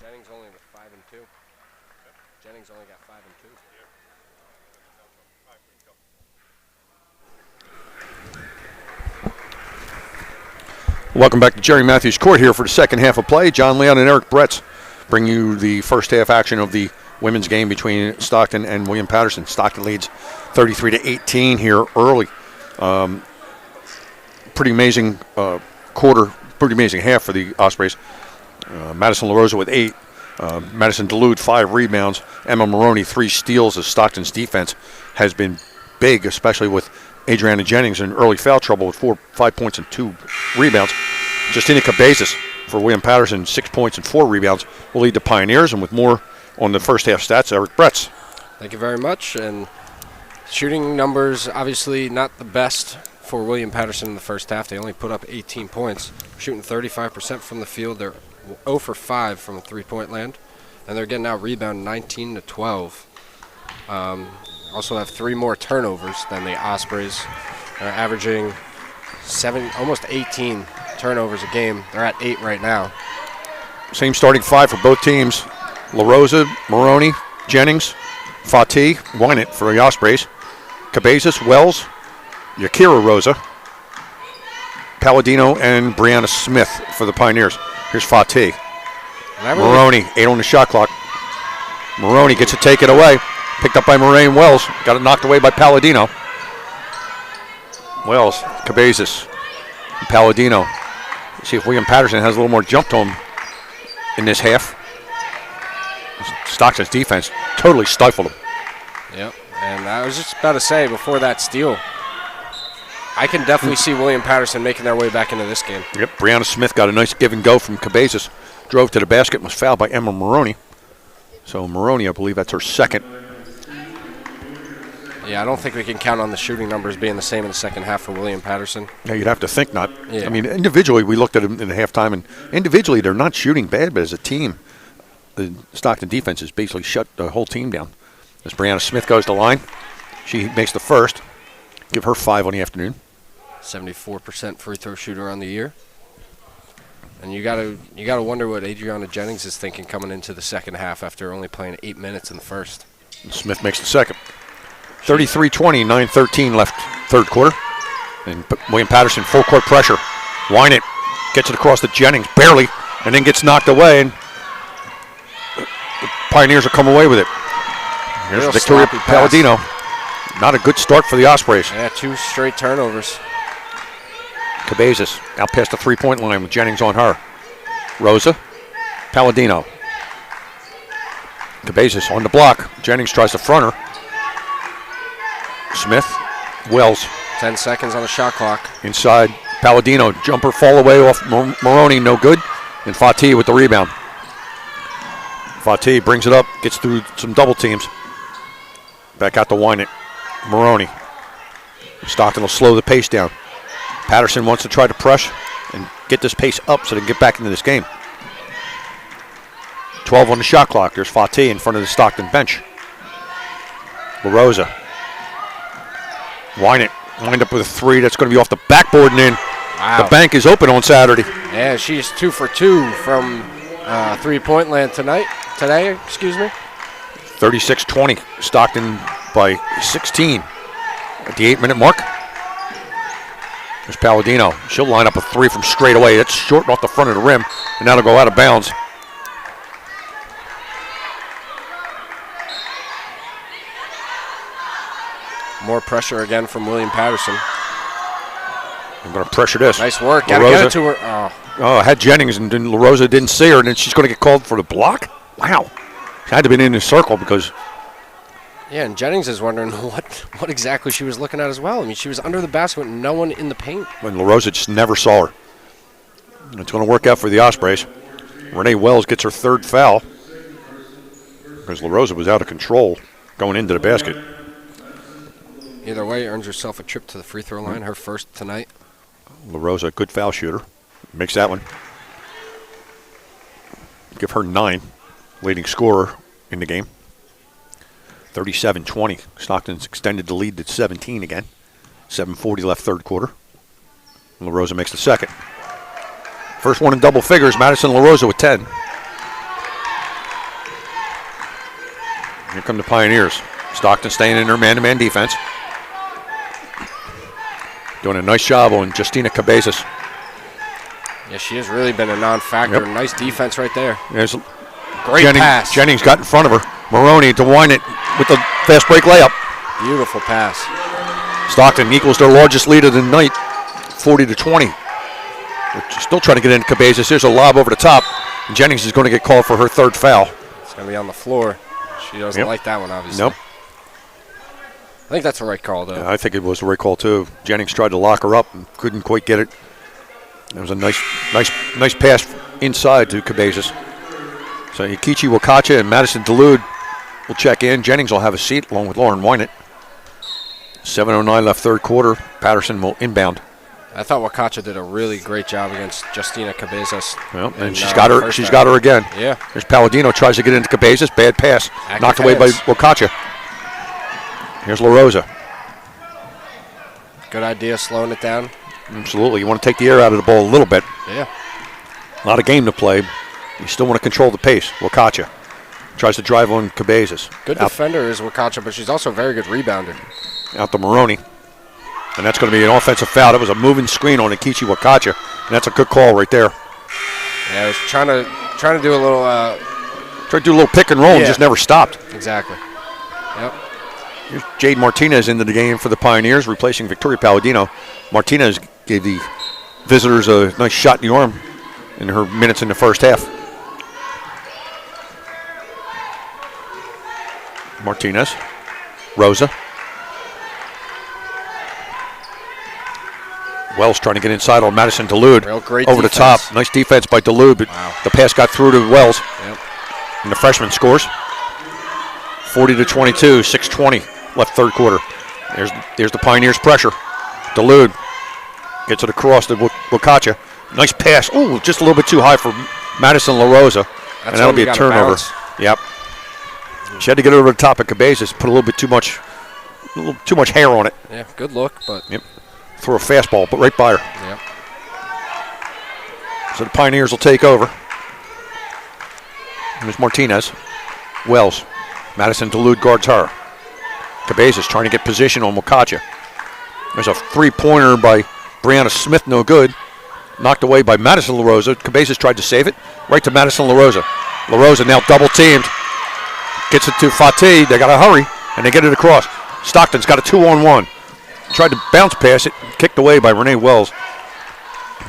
Jennings only with 5 and 2. Jennings only got 5 and 2. Welcome back to Jerry Matthews Court here for the second half of play. John Leon and Eric Bretz bring you the first half action of the women's game between Stockton and William Paterson. Stockton leads 33-18 here early. Pretty amazing quarter, pretty amazing half for the Ospreys. Madison LaRosa with 8. Madison Duluth 5 rebounds. Emma Maroney 3 steals as Stockton's defense has been big, especially with Adriana Jennings in early foul trouble with 5 points and 2 rebounds. Justina Cabezas for William Paterson, 6 points and 4 rebounds, will lead the Pioneers. And with more on the first half stats, Eric Bretz. Thank you very much. And shooting numbers, obviously not the best for William Paterson in the first half. They only put up 18 points, shooting 35% from the field. They're 0 for 5 from a three-point land, and they're getting out rebound 19-12. Also have 3 more turnovers than the Ospreys. They're averaging almost 18 turnovers a game. They're at 8 right now. Same starting 5 for both teams. LaRosa, Maroney, Jennings, Fatih, Wynett for the Ospreys. Cabezas, Wells, Yakira Rosa, Palladino, and Brianna Smith for the Pioneers. Here's Fatih. Maroney, 8 on the shot clock. Maroney gets it taken away. Picked up by Moraine Wells. Got it knocked away by Palladino. Wells, Cabezas, and Palladino. See if William Paterson has a little more jump to him in this half. Stockton's defense totally stifled him. Yep, and I was just about to say before that steal, I can definitely see William Paterson making their way back into this game. Yep, Brianna Smith got a nice give and go from Cabezas. Drove to the basket and was fouled by Emma Maroney. So Maroney, I believe that's her second. Yeah, I don't think we can count on the shooting numbers being the same in the second half for William Paterson. Yeah, you'd have to think not. Yeah. I mean, individually, we looked at them in the halftime, and individually, they're not shooting bad, but as a team, the Stockton defense has basically shut the whole team down. As Brianna Smith goes to line, she makes the first. Give her 5 on the afternoon. 74% free throw shooter on the year. And you gotta wonder what Adriana Jennings is thinking coming into the second half after only playing 8 minutes in the first. And Smith makes the second. 33-20, 9:13 left third quarter. And William Paterson, full court pressure. Wynett gets it across to Jennings, barely, and then gets knocked away. And the Pioneers will come away with it. Here's Victoria Palladino. Not a good start for the Ospreys. Yeah, 2 straight turnovers. Cabezas out past the three-point line with Jennings on her. Rosa, Palladino. Cabezas on the block. Jennings tries to front her. Smith, Wells. 10 seconds on the shot clock. Inside, Palladino. Jumper fall away off Maroney, no good. And Fatih with the rebound. Fatih brings it up, gets through some double teams. Back out to Wynett. Maroney. Stockton will slow the pace down. Paterson wants to try to press and get this pace up so they can get back into this game. 12 on the shot clock. There's Fatih in front of the Stockton bench. LaRosa. Wynett wind up with a 3 that's going to be off the backboard and in. Wow. The bank is open on Saturday. Yeah, she's 2 for 2 from three-point land today. 36-20. Stockton by 16 at the 8-minute mark. There's Palladino. She'll line up a 3 from straight away. That's short off the front of the rim, and that'll go out of bounds. More pressure again from William Paterson. I'm going to pressure this. Nice work. Got to get it to her. Oh, I had Jennings, and then LaRosa didn't see her, and then she's going to get called for the block? Wow. She had to have been in the circle because... Yeah, and Jennings is wondering what exactly she was looking at as well. I mean, she was under the basket with no one in the paint. When LaRosa just never saw her. And it's going to work out for the Ospreys. Renee Wells gets her 3rd foul because LaRosa was out of control going into the basket. Either way, earns herself a trip to the free throw line, her first tonight. LaRosa, good foul shooter. Makes that one. Give her 9, leading scorer in the game. 37-20. Stockton's extended the lead to 17 again. 7:40 left third quarter. LaRosa makes the second. First one in double figures. Madison LaRosa with 10. Here come the Pioneers. Stockton staying in their man-to-man defense. Doing a nice job on Justina Cabezas. Yeah, she has really been a non-factor. Yep. Nice defense right there. There's Great pass. Jennings got in front of her. Maroney to wind it with the fast break layup. Beautiful pass. Stockton equals their largest lead of the night, 40-20. They're still trying to get into Cabezas. There's a lob over the top. And Jennings is going to get called for her third foul. It's going to be on the floor. She doesn't like that one, obviously. Nope. I think that's the right call, though. Yeah, I think it was the right call, too. Jennings tried to lock her up and couldn't quite get it. It was a nice pass inside to Cabezas. So Yukichi Wakacha and Madison Dulude will check in. Jennings will have a seat along with Lauren Wynett. 7:09 left third quarter. Patterson will inbound. I thought Wakacha did a really great job against Justina Cabezas. Well, and she's got her again. Yeah. There's Palladino, tries to get into Cabezas. Bad pass. Active knocked away by Wakacha. Here's La Rosa. Good idea, slowing it down. Absolutely. You want to take the air out of the ball a little bit. Yeah. Not a game to play. You still want to control the pace. Wakacha tries to drive on Cabezas. Good defender is Wakacha, but she's also a very good rebounder. Out to Maroney. And that's going to be an offensive foul. That was a moving screen on Yukichi Wakacha. And that's a good call right there. Yeah, I was trying to do a little... Tried to do a little pick and roll and just never stopped. Exactly. Yep. Here's Jade Martinez into the game for the Pioneers, replacing Victoria Palladino. Martinez gave the visitors a nice shot in the arm in her minutes in the first half. Martinez. Rosa. Wells trying to get inside on Madison Dulude. Real great over defense. the top. Nice defense by Dulude, but the pass got through to Wells. Yep. And the freshman scores. 40-22, 6:20 left third quarter. There's the Pioneers' pressure. Dulude gets it across to Wakacha. Nice pass. Ooh, just a little bit too high for Madison La Rosa. And that'll be a turnover. Yep. She had to get over the top of Cabezas, put a little too much hair on it. Yeah, good look, but... Yep. Throw a fastball, but right by her. Yep. So the Pioneers will take over. There's Martinez. Wells. Madison Dulude guards her. Cabezas trying to get position on Wakacha. There's a three-pointer by Brianna Smith, no good. Knocked away by Madison La Rosa. Cabezas tried to save it. Right to Madison La Rosa. La Rosa now double-teamed. Gets it to Fatih. They got to hurry, and they get it across. Stockton's got a 2-on-1. Tried to bounce pass it, kicked away by Renee Wells.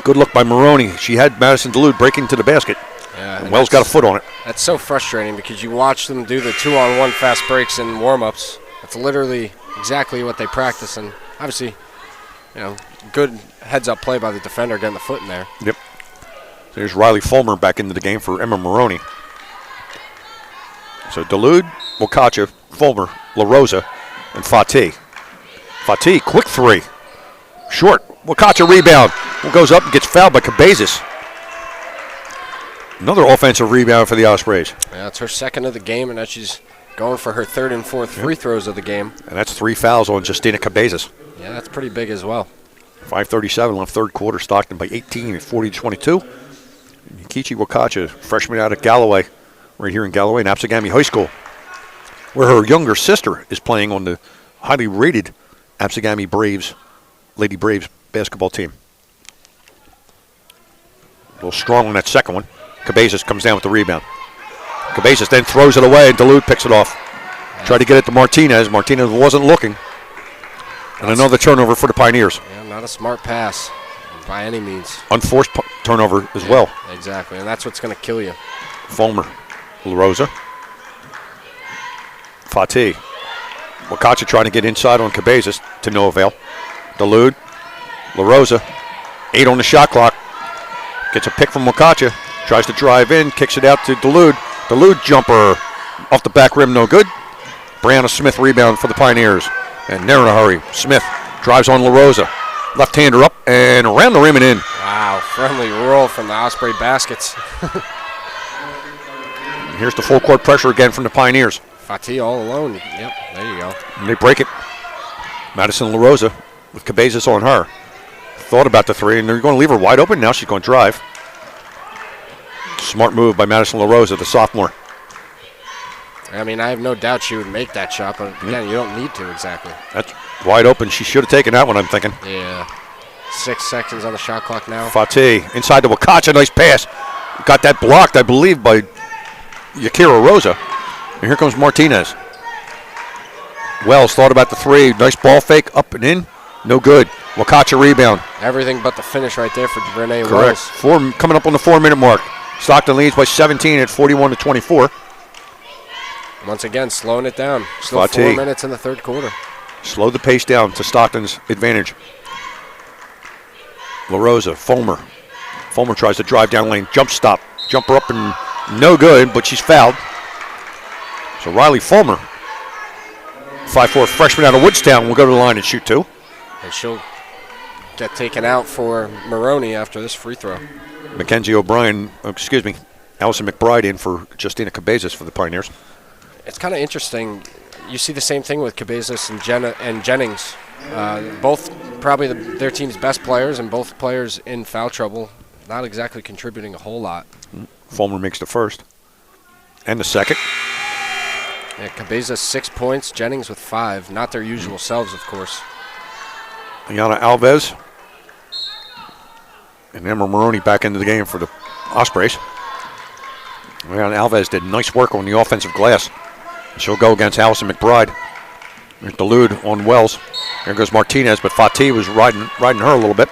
Good look by Maroney. She had Madison Dulude breaking to the basket. Yeah, and Wells got a foot on it. That's so frustrating because you watch them do the 2-on-1 fast breaks and warm-ups. That's literally exactly what they practice, and obviously, good heads-up play by the defender getting the foot in there. Yep. There's Riley Fulmer back into the game for Emma Maroney. So Dulude, Wakacha, Fulmer, La Rosa, and Fatih. Fatih, quick three. Short. Wakacha rebound. Goes up and gets fouled by Cabezas. Another offensive rebound for the Ospreys. Yeah, it's her second of the game, and now she's going for her third and fourth free throws of the game. And that's 3 fouls on Justina Cabezas. Yeah, that's pretty big as well. 5:37 left third quarter. Stockton by 18 at 40-22. Yukichi Wakacha, freshman out of Galloway, right here in Galloway, Napsagami High School, where her younger sister is playing on the highly rated Napsagami Braves, Lady Braves basketball team. A little strong on that second one. Cabezas comes down with the rebound. Cabezas then throws it away, and Dulude picks it off. Tried to get it to Martinez. Martinez wasn't looking. And another turnover for the Pioneers. Yeah, not a smart pass by any means. Unforced turnover as well. Exactly, and that's what's going to kill you. Fulmer, La Rosa, Fatih. Wakacha trying to get inside on Cabezas to no avail. Dulude, La Rosa, 8 on the shot clock. Gets a pick from Wakacha. Tries to drive in, kicks it out to Dulude. Dulude jumper off the back rim, no good. Brianna Smith rebound for the Pioneers. And they're in a hurry. Smith drives on La Rosa. Left-hander up and around the rim and in. Wow, friendly roll from the Osprey baskets. Here's the full court pressure again from the Pioneers. Fatih all alone. Yep, there you go. And they break it. Madison La Rosa with Cabezas on her. Thought about the three, and they're going to leave her wide open. Now she's going to drive. Smart move by Madison La Rosa, the sophomore. I mean, I have no doubt she would make that shot, but again, you don't need to exactly. That's wide open. She should have taken that one, I'm thinking. Yeah. 6 seconds on the shot clock now. Fatih inside to Wakacha. Nice pass. Got that blocked, I believe, by Yakira Rosa. And here comes Martinez. Wells thought about the three. Nice ball fake up and in. No good. Wakacha rebound. Everything but the finish right there for Renee Correct. Wells. Coming up on the 4-minute mark. Stockton leads by 17 at 41-24. Once again, slowing it down. Still Fatih. 4 minutes in the third quarter. Slowed the pace down to Stockton's advantage. LaRosa, Fulmer. Fulmer tries to drive down lane. Jump stop. Jumper up and no good, but she's fouled. So Riley Fulmer, 5'4" freshman out of Woodstown, will go to the line and shoot two. And she'll get taken out for Maroney after this free throw. Allison McBride in for Justina Cabezas for the Pioneers. It's kind of interesting. You see the same thing with Cabezas and Jennings. Both probably their team's best players, and both players in foul trouble, not exactly contributing a whole lot. Fulmer makes the first and the second. Yeah, Cabezas 6 points, Jennings with 5. Not their usual selves, of course. Ayana Alves and Emma Maroney back into the game for the Ospreys. Ayana Alves did nice work on the offensive glass. She'll go against Allison McBride. There's Delude on Wells. There goes Martinez, but Fatih was riding her a little bit.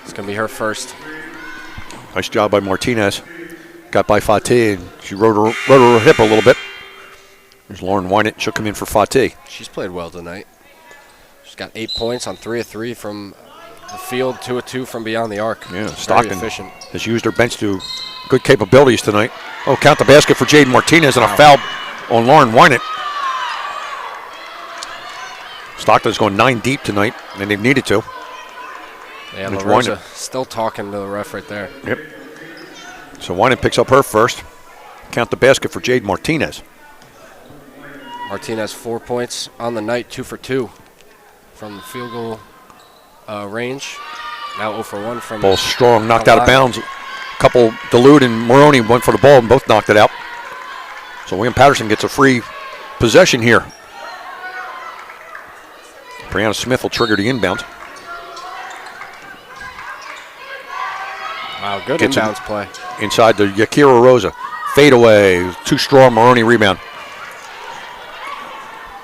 It's going to be her first. Nice job by Martinez. Got by Fatih, and she rode her hip a little bit. There's Lauren Wynett. She'll come in for Fatih. She's played well tonight. She's got 8 points on 3 of 3 from the field, 2 of 2 from beyond the arc. Yeah, Very Stockton efficient. has used her bench to good capabilities tonight. Oh, count the basket for Jaden Martinez and a foul on Lauren Wynett. Stockton's going 9 deep tonight, and they've needed to. Yeah, There's LaRosa Wynett. still talking to the ref right there. Yep. So Wynett picks up her first. Count the basket for Jade Martinez. Martinez 4 points on the night, 2 for 2 from the field goal range. Now 0 for 1 from. Ball strong, knocked out of bounds. Couple, Delude and Maroney went for the ball and both knocked it out. So William Paterson gets a free possession here. Brianna Smith will trigger the inbound. Wow, good Gets inbounds play. Inside to Yakira Rosa. Fade away, too strong, Maroney rebound.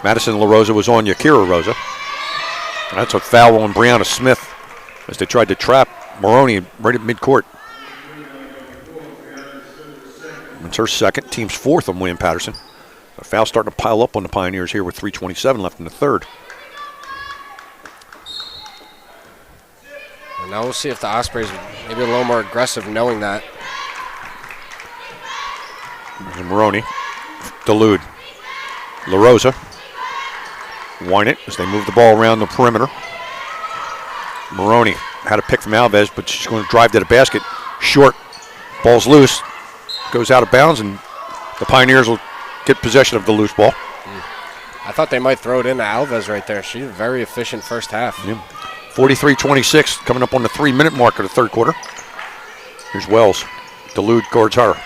Madison LaRosa was on Yakira Rosa. And that's a foul on Brianna Smith as they tried to trap Maroney right at midcourt. It's her second, team's fourth on William Paterson. A foul starting to pile up on the Pioneers here with 3:27 left in the third. And now we'll see if the Ospreys are maybe a little more aggressive knowing that. There's Maroney, Delude, LaRosa, Wynett as they move the ball around the perimeter. Maroney had a pick from Alves, but she's going to drive to the basket. Short, ball's loose, goes out of bounds, and the Pioneers will get possession of the loose ball. I thought they might throw it into Alves right there. She's a very efficient first half. Yeah. 43-26, coming up on the 3-minute mark of the third quarter. Here's Wells. Delude guards her.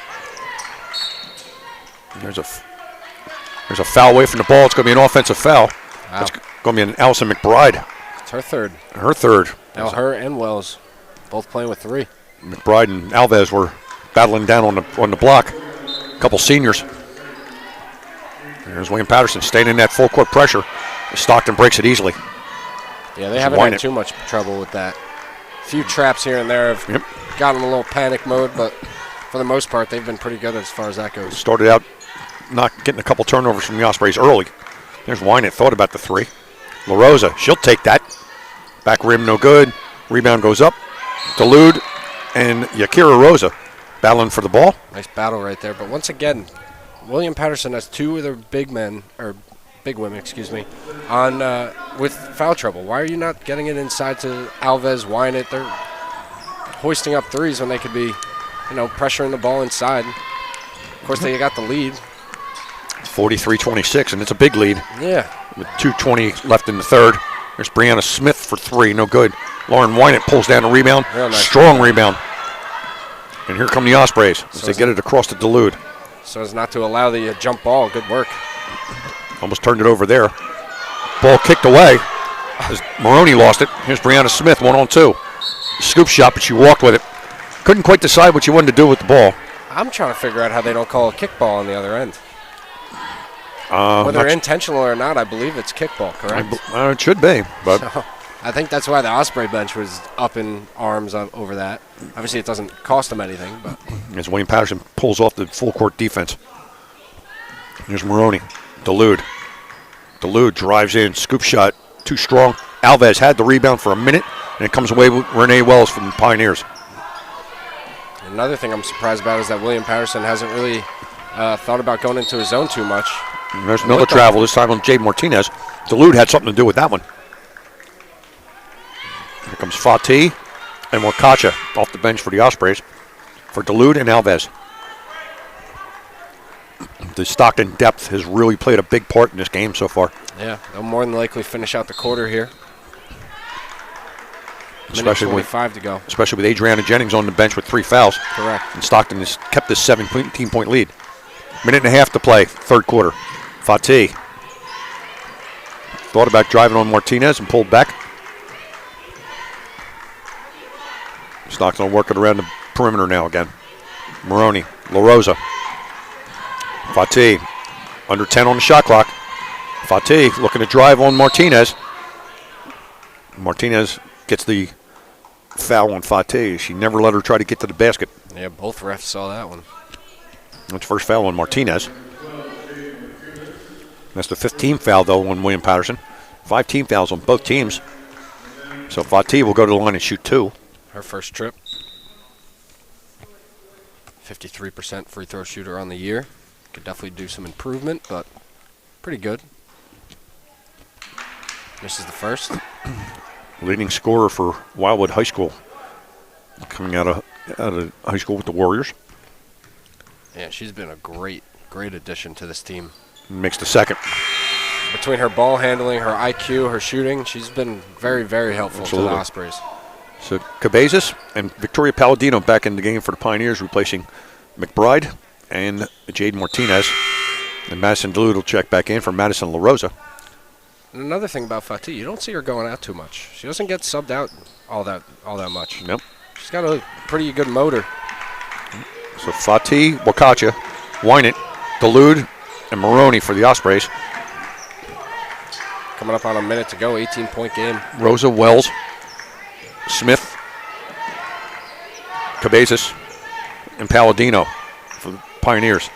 There's a foul away from the ball. It's going to be an offensive foul. Wow. It's going to be an Allison McBride. It's her third. Her third. Now her and Wells both playing with 3. McBride and Alves were battling down on the block. A couple seniors. There's William Paterson staying in that full court pressure. Stockton breaks it easily. Yeah, they haven't had too much trouble with that. A few traps here and there have gotten a little panic mode, but for the most part, they've been pretty good as far as that goes. Started out not getting a couple turnovers from the Ospreys early. There's Wynett, thought about the 3. LaRosa, she'll take that. Back rim, no good. Rebound goes up. Delude and Yakira Rosa battling for the ball. Nice battle right there. But once again, William Paterson has 2 of their big women, on with foul trouble. Why are you not getting it inside to Alves, Wynett? They're hoisting up threes when they could be, pressuring the ball inside. Of course, they got the lead. 43-26, and it's a big lead. Yeah. With 2:20 left in the third. There's Brianna Smith for 3, no good. Lauren Wynett pulls down a rebound. Real nice Strong rebound. And here come the Ospreys as they get it across to Duluth. So as not to allow the jump ball. Good work. Almost turned it over there. Ball kicked away as Maroney lost it. Here's Brianna Smith, 1-on-2. Scoop shot, but she walked with it. Couldn't quite decide what she wanted to do with the ball. I'm trying to figure out how they don't call a kickball on the other end. Whether intentional or not, I believe it's kickball, correct? It should be, but so, I think that's why the Osprey bench was up in arms over that. Obviously, it doesn't cost them anything, but as William Paterson pulls off the full court defense. Here's Maroney. Duluth drives in, scoop shot, too strong. Alves had the rebound for a minute, and it comes away with Renee Wells from the Pioneers. Another thing I'm surprised about is that William Paterson hasn't really thought about going into his zone too much. And there's another travel, this time on Jade Martinez. Duluth had something to do with that one. Here comes Fatih and Wakacha off the bench for the Ospreys. For Duluth and Alves. The Stockton depth has really played a big part in this game so far. Yeah, they'll more than likely finish out the quarter here. Especially with 5 to go. Especially with Adriana Jennings on the bench with 3 fouls. Correct. And Stockton has kept this 17-point lead. Minute and a half to play, third quarter. Fatih thought about driving on Martinez and pulled back. Stockton will work it around the perimeter now again. Maroney, La Rosa. Fatih, under 10 on the shot clock. Fatih looking to drive on Martinez. Martinez gets the foul on Fatih. She never let her try to get to the basket. Yeah, both refs saw that one. That's the first foul on Martinez. That's the 15th foul, though, on William Paterson. 5 team fouls on both teams. So Fatih will go to the line and shoot 2. Her first trip. 53% free throw shooter on the year. Could definitely do some improvement, but pretty good. This is the first. Leading scorer for Wildwood High School. Coming out of high school with the Warriors. Yeah, she's been a great addition to this team. Makes the second. Between her ball handling, her IQ, her shooting, she's been very, very helpful Absolutely. to the Ospreys. So Cabezas and Victoria Palladino back in the game for the Pioneers, replacing McBride and Jade Martinez. And Madison Duluth will check back in for Madison La Rosa. And another thing about Fatih, you don't see her going out too much. She doesn't get subbed out all that much. Nope. She's got a pretty good motor. So Fatih, Wakacha, Wynant, Duluth, and Maroney for the Ospreys. Coming up on a minute to go, 18-point game. Rosa, Wells, Smith, Cabezas, and Palladino for the Pioneers.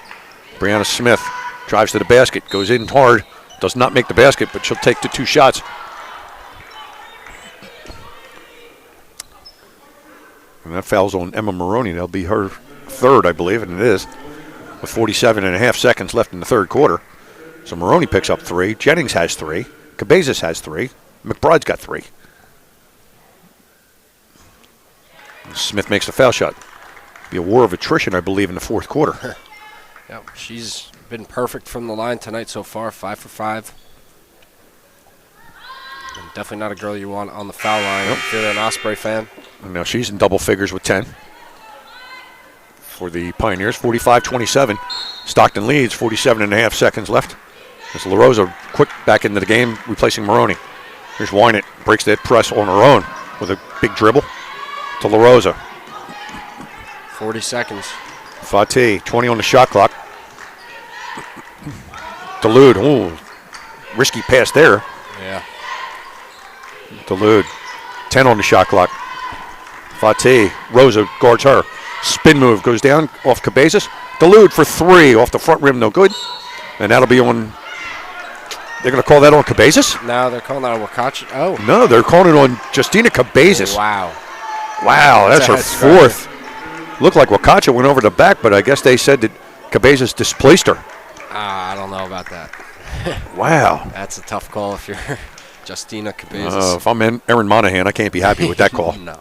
Brianna Smith drives to the basket, goes in hard, does not make the basket, but she'll take the 2 shots. And that foul's on Emma Maroney. That'll be her third, I believe, and it is, with 47.5 seconds left in the third quarter. So Maroney picks up 3. Jennings has 3. Cabezas has 3. McBride's got 3. Smith makes the foul shot. Be a war of attrition, I believe, in the fourth quarter. Yeah, she's been perfect from the line tonight so far, 5 for 5. And definitely not a girl you want on the foul line if you're an Osprey fan. And now she's in double figures with 10. For the Pioneers, 45-27. Stockton leads, 47.5 seconds left. As La Rosa quick back into the game, replacing Maroney. Here's Wynant, breaks that press on her own with a big dribble to La Rosa. 40 seconds. Fatih, 20 on the shot clock. Duluth, ooh, risky pass there. Yeah. Duluth, 10 on the shot clock. Fatih, Rosa guards her. Spin move goes down off Cabezas. Duluth for 3 off the front rim, no good. And that'll be on. They're going to call that on Cabezas? No, they're calling that a Wakachi. Oh. No, they're calling it on Justina Cabezas. Wow. Wow, that's her head 4th. Looked like Wakacha went over the back, but I guess they said that Cabezas displaced her. I don't know about that. Wow. That's a tough call if you're Justina Cabezas. If I'm Erin Monahan, I can't be happy with that call. No.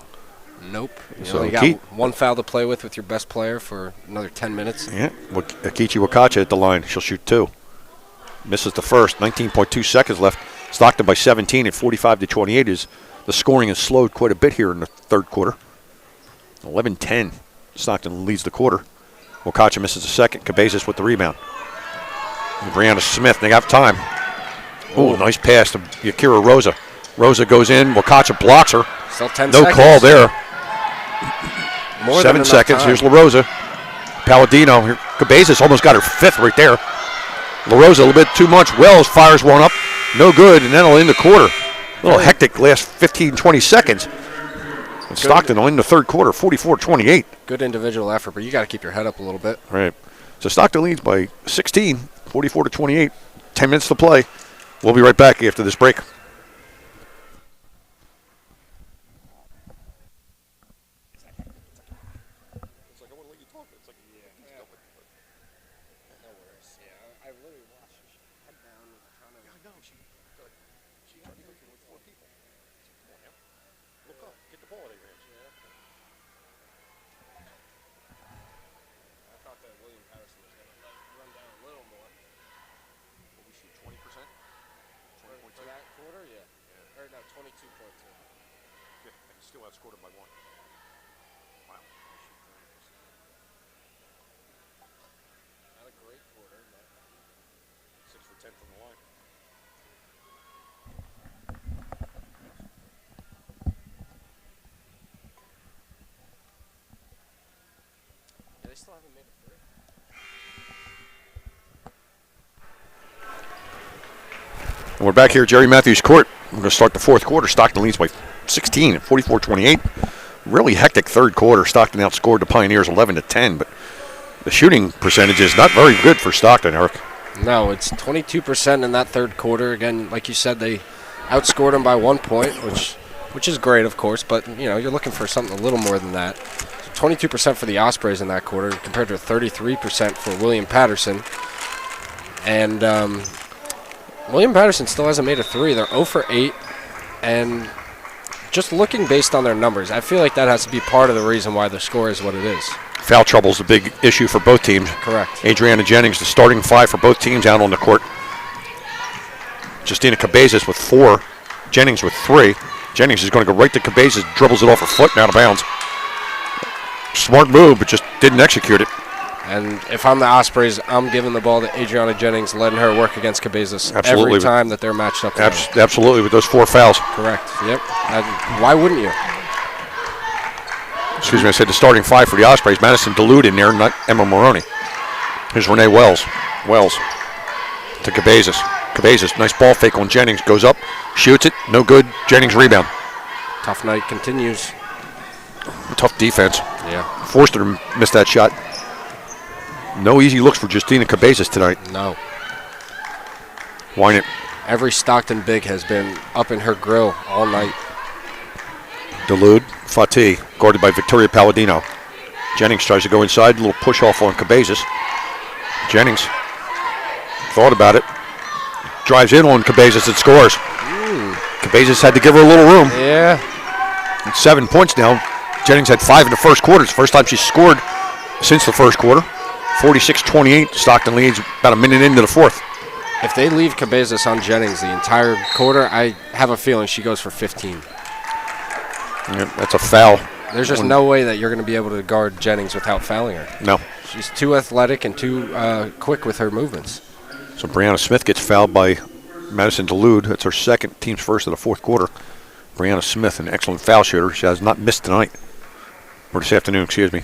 Nope. You So only got one foul to play with your best player for another 10 minutes. Yeah, Akichi Wakacha at the line. She'll shoot 2. Misses the first. 19.2 seconds left. Stockton by 17 at 45-28. The scoring has slowed quite a bit here in the third quarter. 11-10. Stockton leads the quarter. Wakacha misses the second. Cabezas with the rebound. And Brianna Smith, they have time. Oh, nice pass to Yakira Rosa. Rosa goes in. Wakacha blocks her. Still 10 no seconds. call there. More 7 seconds. Time. Here's La Rosa. Palladino. Cabezas almost got her 5th right there. La Rosa a little bit too much. Wells fires one up. No good, and then it'll end the quarter. A little hectic last 15, 20 seconds. And Stockton will end the third quarter, 44-28. Good individual effort, but you got to keep your head up a little bit. Right. So Stockton leads by 16, 44-28. 10 minutes to play. We'll be right back after this break. Still outscored him by 1. Wow. Not a great quarter, but 6 for 10 from the line. yeah, they still haven't made a 3. And we're back here at Jerry Matthews Court. We're going to start the fourth quarter. Stockton leads by 16 at 44-28. Really hectic third quarter. Stockton outscored the Pioneers 11-10, but the shooting percentage is not very good for Stockton, Eric. No, it's 22% in that third quarter. Again, like you said, they outscored them by 1 point, which is great, of course, but you're looking for something a little more than that. So 22% for the Ospreys in that quarter compared to 33% for William Paterson. And William Paterson still hasn't made a 3. They're 0 for 8, and just looking based on their numbers, I feel like that has to be part of the reason why the score is what it is. Foul trouble is a big issue for both teams. Correct. Adriana Jennings, the starting 5 for both teams out on the court. Justina Cabezas with 4. Jennings with 3. Jennings is going to go right to Cabezas, dribbles it off her foot and out of bounds. Smart move, but just didn't execute it. And if I'm the Ospreys, I'm giving the ball to Adriana Jennings, letting her work against Cabezas Absolutely. every time that they're matched up. Absolutely, with those 4 fouls. Correct. Yep. Why wouldn't you? Excuse me, I said the starting 5 for the Ospreys. Madison Dulude in there, not Emma Maroney. Here's Renee Wells. Wells to Cabezas. Cabezas, nice ball fake on Jennings. Goes up, shoots it, no good. Jennings rebound. Tough night continues. Tough defense. Yeah. Forced her to miss that shot. No easy looks for Justina Cabezas tonight. No. Wine it. Every Stockton big has been up in her grill all night. Dulude, Fatih, guarded by Victoria Palladino. Jennings tries to go inside, a little push off on Cabezas. Jennings thought about it. Drives in on Cabezas and scores. Cabezas had to give her a little room. Yeah. It's 7 points now. Jennings had 5 in the first quarter. It's the first time she's scored since the first quarter. 46-28. Stockton leads about a minute into the fourth. If they leave Cabezas on Jennings the entire quarter, I have a feeling she goes for 15. Yeah, that's a foul. There's just no way that you're going to be able to guard Jennings without fouling her. No. She's too athletic and too quick with her movements. So Brianna Smith gets fouled by Madison Dulude. That's her second, team's first of the fourth quarter. Brianna Smith, an excellent foul shooter. She has not missed tonight. Or this afternoon, excuse me.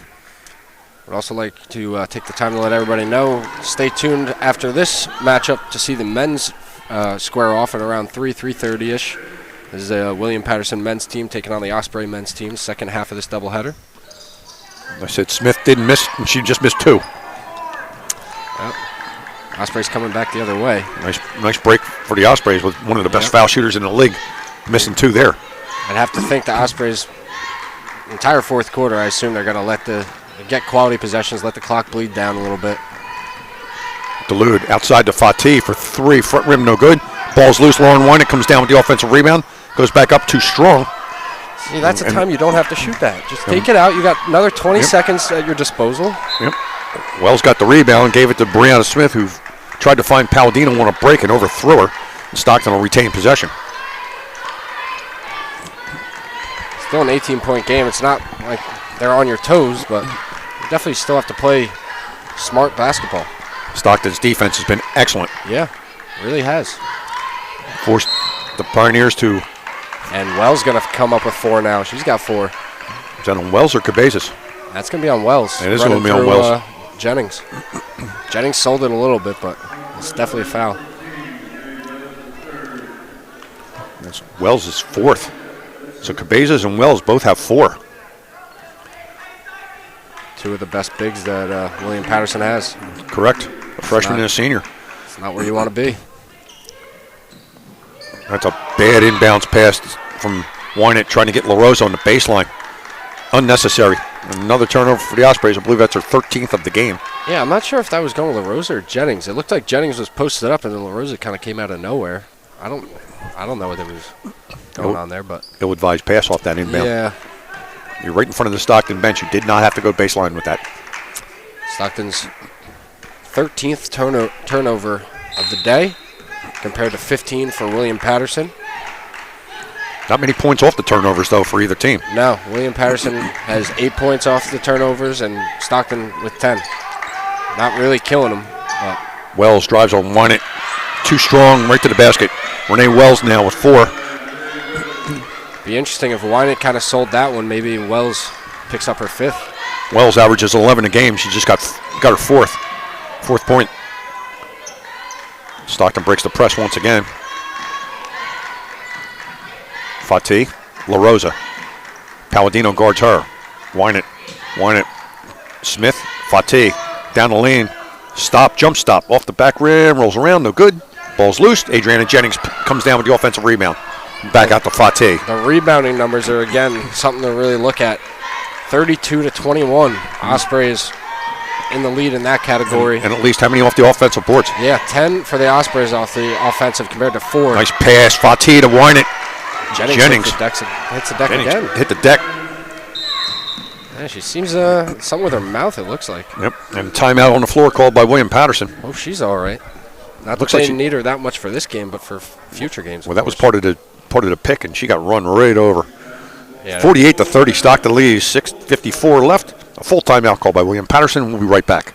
I'd also like to take the time to let everybody know, stay tuned after this matchup to see the men's square off at around 3:30-ish. This is a William Paterson men's team taking on the Osprey men's team, second half of this doubleheader. I said Smith didn't miss, and she just missed 2. Osprey's coming back the other way. Nice break for the Ospreys with one of the best foul shooters in the league, missing 2 there. I'd have to think the Ospreys, entire fourth quarter, I assume they're going to get quality possessions, let the clock bleed down a little bit. Dulude outside to Fatih for 3, front rim no good. Ball's loose, Lauren Wine, it comes down with the offensive rebound, goes back up too strong. See, that's a time you don't have to shoot that. Just take it out. You got another 20 seconds at your disposal. Yep. Wells got the rebound, gave it to Brianna Smith, who tried to find Palladino on a break and overthrew her. And Stockton will retain possession. Still an 18-point game. It's not like they're on your toes, but definitely still have to play smart basketball. Stockton's defense has been excellent. Yeah, really has. Forced the Pioneers to... And Wells going to come up with 4 now. She's got 4. Is that on Wells or Cabezas? That's going to be on Wells. It is going to be on Wells. Jennings. Jennings sold it a little bit, but it's definitely a foul. Wells is 4th. So Cabezas and Wells both have 4. 2 of the best bigs that William Paterson has. Correct. A freshman and a senior. It's not where you want to be. That's a bad inbounds pass from Wynant trying to get LaRosa on the baseline. Unnecessary. Another turnover for the Ospreys. I believe that's her 13th of the game. Yeah, I'm not sure if that was going LaRosa or Jennings. It looked like Jennings was posted up, and then LaRosa kind of came out of nowhere. I don't know what was going on there, but ill-advised pass off that inbound. Yeah. You're right in front of the Stockton bench. You did not have to go baseline with that. Stockton's 13th turnover of the day, compared to 15 for William Paterson. Not many points off the turnovers, though, for either team. No, William Paterson has 8 points off the turnovers, and Stockton with 10. Not really killing them. But Wells drives on Wynant. Too strong, right to the basket. Renee Wells now with 4. Be interesting if Wynant kind of sold that one. Maybe Wells picks up her 5th. Wells averages 11 a game. She just got her 4th point. Stockton breaks the press once again. Fatih, LaRosa. Palladino guards her. Wynant, Smith, Fatih, down the lane. Stop, jump stop, off the back rim, rolls around, no good. Ball's loose. Adriana Jennings comes down with the offensive rebound. Back out to Fatih. The rebounding numbers are, again, something to really look at. 32-21. Ospreys in the lead in that category. And at least how many off the offensive boards? Yeah, 10 for the Ospreys off the offensive compared to 4. Nice pass, Fatih to Wynant. Jennings. Hits the deck again. Hit the deck. Yeah, she seems something with her mouth, it looks like. Yep, and timeout on the floor called by William Paterson. Oh, she's all right. Not Looks that like they need her that much for this game, but for future games. Well, that was part of the pick, and she got run right over. Yeah. 48-30, Stockton leads. 6:54 left. A full timeout called by William Paterson. We'll be right back.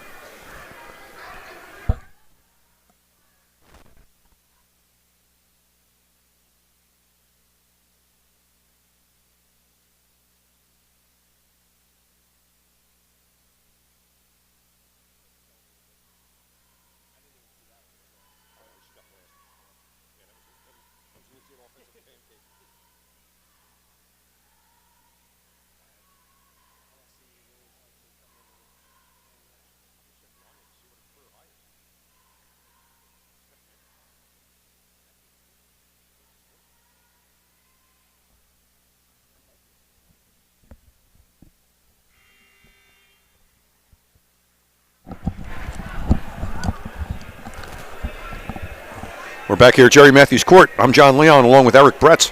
We're back here at Jerry Matthews Court. I'm John Leon along with Eric Bretz.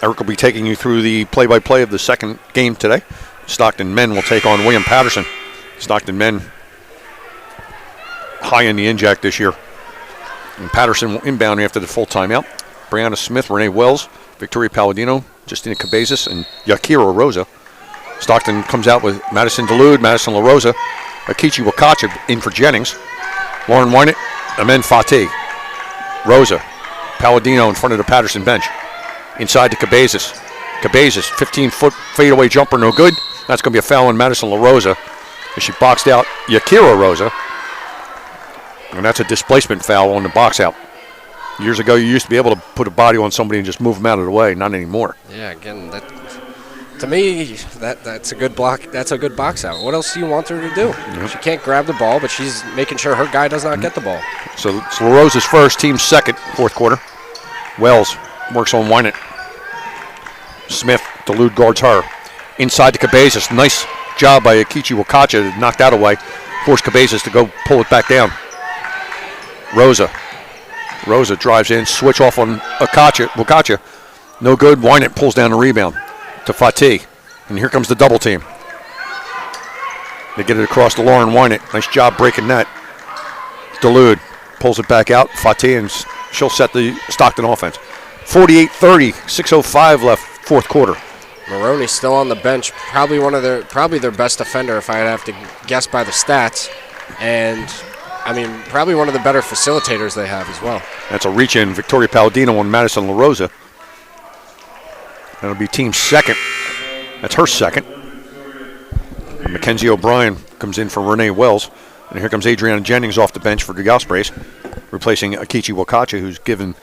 Eric will be taking you through the play-by-play of the second game today. Stockton men will take on William Paterson. Stockton men high in the injack this year. And Paterson will inbound after the full timeout. Brianna Smith, Renee Wells, Victoria Palladino, Justina Cabezas, and Yakira Rosa. Stockton comes out with Madison Dulude, Madison LaRosa, Akichi Wakacha in for Jennings, Lauren Wynant, Amen Fatih. Rosa, Palladino in front of the Paterson bench. Inside to Cabezas. Cabezas, 15-foot fadeaway jumper, no good. That's going to be a foul on Madison LaRosa as she boxed out Yakira Rosa. And that's a displacement foul on the box out. Years ago, you used to be able to put a body on somebody and just move them out of the way. Not anymore. Yeah, again, to me, that's a good block. That's a good box out. What else do you want her to do? Yep. She can't grab the ball, but she's making sure her guy does not get the ball. So it's LaRosa's first, team second, fourth quarter. Wells works on Wynant. Smith, Dulude guards her. Inside to Cabezas. Nice job by Akichi Wakacha to knock that away. Force Cabezas to go pull it back down. Rosa drives in, switch off on Wakacha. No good. Wynant pulls down the rebound to Fatih. And here comes the double team. They get it across to Lauren Wynant. Nice job breaking that. Dulude pulls it back out. Fatih, and she'll set the Stockton offense. 48-30, 6:05 left, fourth quarter. Maroney's still on the bench. Probably their best defender, if I have to guess by the stats. And I mean, probably one of the better facilitators they have as well. That's a reach in. Victoria Palladino on Madison LaRosa. That'll be team second. That's her second. And Mackenzie O'Brien comes in for Renee Wells. And here comes Adriana Jennings off the bench for the Ospreys, replacing Akichi Wakacha, who's given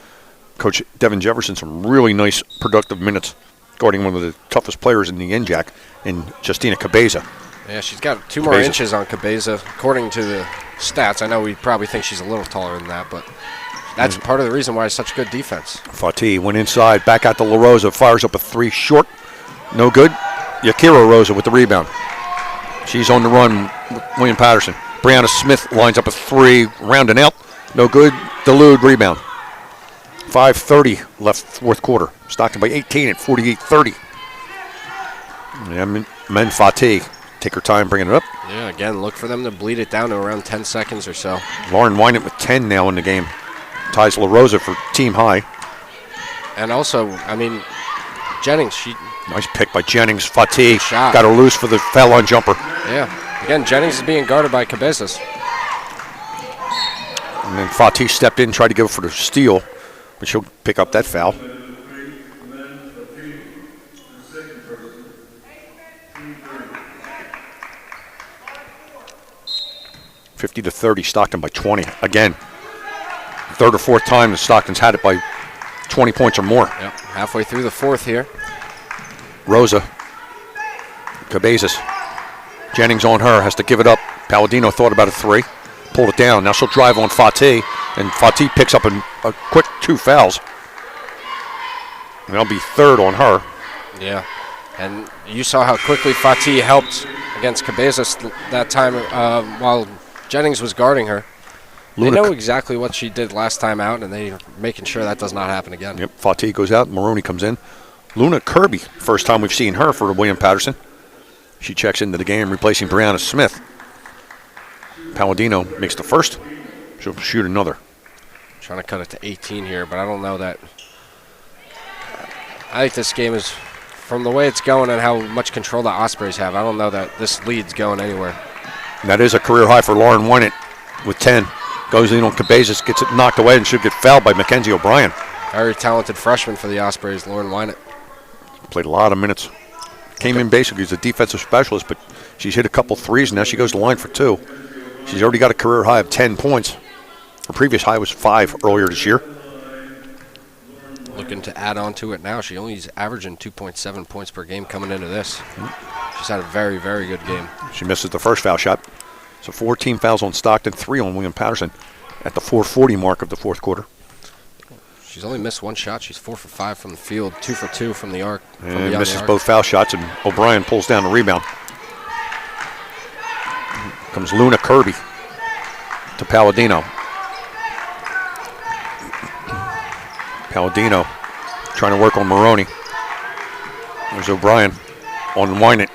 Coach Devin Jefferson some really nice, productive minutes, guarding one of the toughest players in the NJAC, in Justina Cabeza. Yeah, she's got 2 more inches on Cabeza, according to the stats. I know we probably think she's a little taller than that, but that's part of the reason why it's such good defense. Fatih went inside, back out to LaRosa, fires up a 3 short. No good. Yakira Rosa with the rebound. She's on the run, William Paterson. Brianna Smith lines up a 3, rounding out. No good. Delude rebound. 5:30 left fourth quarter. Stockton by 18 at 48-30. Yeah, Men Fatih take her time bringing it up. Yeah, again, look for them to bleed it down to around 10 seconds or so. Lauren Wynant with 10 now in the game. Ties LaRosa for team high. And also, I mean, Jennings, nice pick by Jennings. Fatih shot. Got her loose for the foul line jumper. Yeah. Again, Jennings is being guarded by Cabezas. And then Fatih stepped in, tried to go for the steal, but she'll pick up that foul. (50-30), Stockton by 20. Again, third or fourth time that Stockton's had it by 20 points or more. Yep. Halfway through the fourth here. Rosa. Cabezas. Jennings on her, has to give it up. Palladino thought about a 3, pulled it down. Now she'll drive on Fatih, and Fatih picks up a quick 2 fouls. And that'll be third on her. Yeah, and you saw how quickly Fatih helped against Cabezas that time while Jennings was guarding her. They know exactly what she did last time out, and they're making sure that does not happen again. Yep, Fatih goes out, Maroney comes in. Luna Kirby, first time we've seen her for William Paterson. She checks into the game, replacing Brianna Smith. Palladino makes the first. She'll shoot another. Trying to cut it to 18 here, but I don't know that. I think this game is, from the way it's going and how much control the Ospreys have, I don't know that this lead's going anywhere. And that is a career high for Lauren Wynant with 10. Goes in on Cabezas, gets it knocked away, and should get fouled by Mackenzie O'Brien. Very talented freshman for the Ospreys, Lauren Wynant. Played a lot of minutes. Came in basically as a defensive specialist, but she's hit a couple threes, and now she goes to the line for 2. She's already got a career high of 10 points. Her previous high was 5 earlier this year. Looking to add on to it now. She only is averaging 2.7 points per game coming into this. She's had a very, very good game. She misses the first foul shot. So 14 fouls on Stockton, 3 on William Paterson at the 4:40 mark of the fourth quarter. She's only missed 1 shot. She's 4 for 5 from the field, 2 for 2 from the arc. And misses both foul shots, and O'Brien pulls down the rebound. Comes Luna Kirby to Palladino. Palladino trying to work on Maroney. There's O'Brien on Wynant.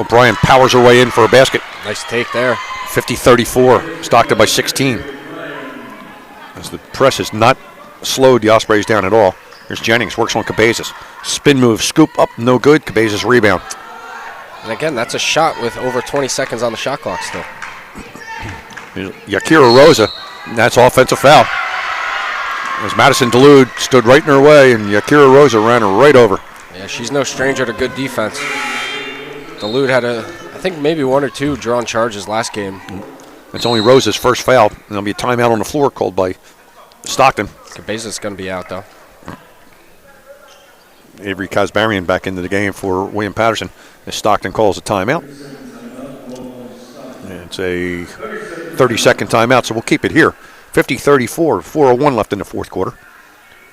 O'Brien powers her way in for a basket. Nice take there. 50-34, Stockton by 16. As the press has not slowed the Ospreys down at all. Here's Jennings, works on Cabezas. Spin move, scoop up, no good. Cabezas rebound. And again, that's a shot with over 20 seconds on the shot clock still. Yakira Rosa, that's offensive foul. As Madison Delude stood right in her way, and Yakira Rosa ran her right over. Yeah, she's no stranger to good defense. Delude had I think maybe 1 or 2 drawn charges last game. It's only Rosa's first foul, and there'll be a timeout on the floor called by Stockton. Cabezas going to be out, though. Avery Kazbarian back into the game for William Paterson as Stockton calls a timeout. And it's a 30-second timeout, so we'll keep it here. 50-34, 4:01 left in the fourth quarter.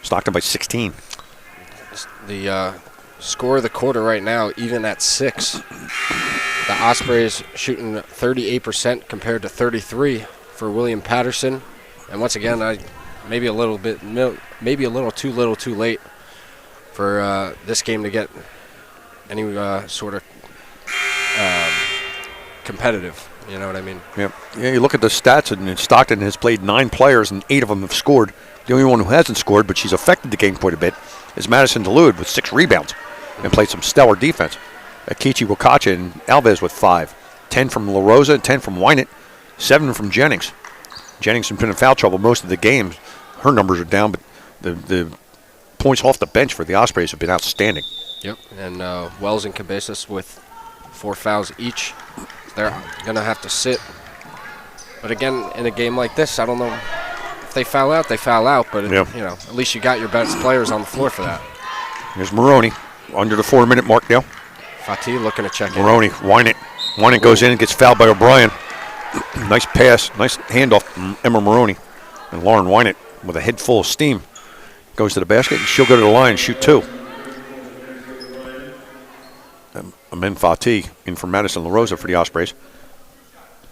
Stockton by 16. The score of the quarter right now, even at 6. The Ospreys shooting 38% compared to 33% for William Paterson. And once again, maybe a little too little too late for this game to get any sort of competitive. You know what I mean? Yeah. You look at the stats, and Stockton has played 9 players, and 8 of them have scored. The only one who hasn't scored, but she's affected the game quite a bit, is Madison Delude with 6 rebounds. and played some stellar defense. Akichi Wakacha and Alves with 5. 10 from La Rosa, 10 from Wynett, 7 from Jennings. Jennings has been in foul trouble most of the games. Her numbers are down, but the points off the bench for the Ospreys have been outstanding. Yep, and Wells and Cabezas with 4 fouls each. They're going to have to sit. But again, in a game like this, I don't know. If they foul out, they foul out. But, at least you got your best players on the floor for that. Here's Maroney under the 4-minute mark now. Fatih looking to check Maroney, Wynett. Wynett goes in and gets fouled by O'Brien. Nice pass, nice handoff from Emma Maroney. And Lauren Wynett with a head full of steam goes to the basket, and she'll go to the line and shoot 2. Amen Fatih in for Madison La Rosa for the Ospreys.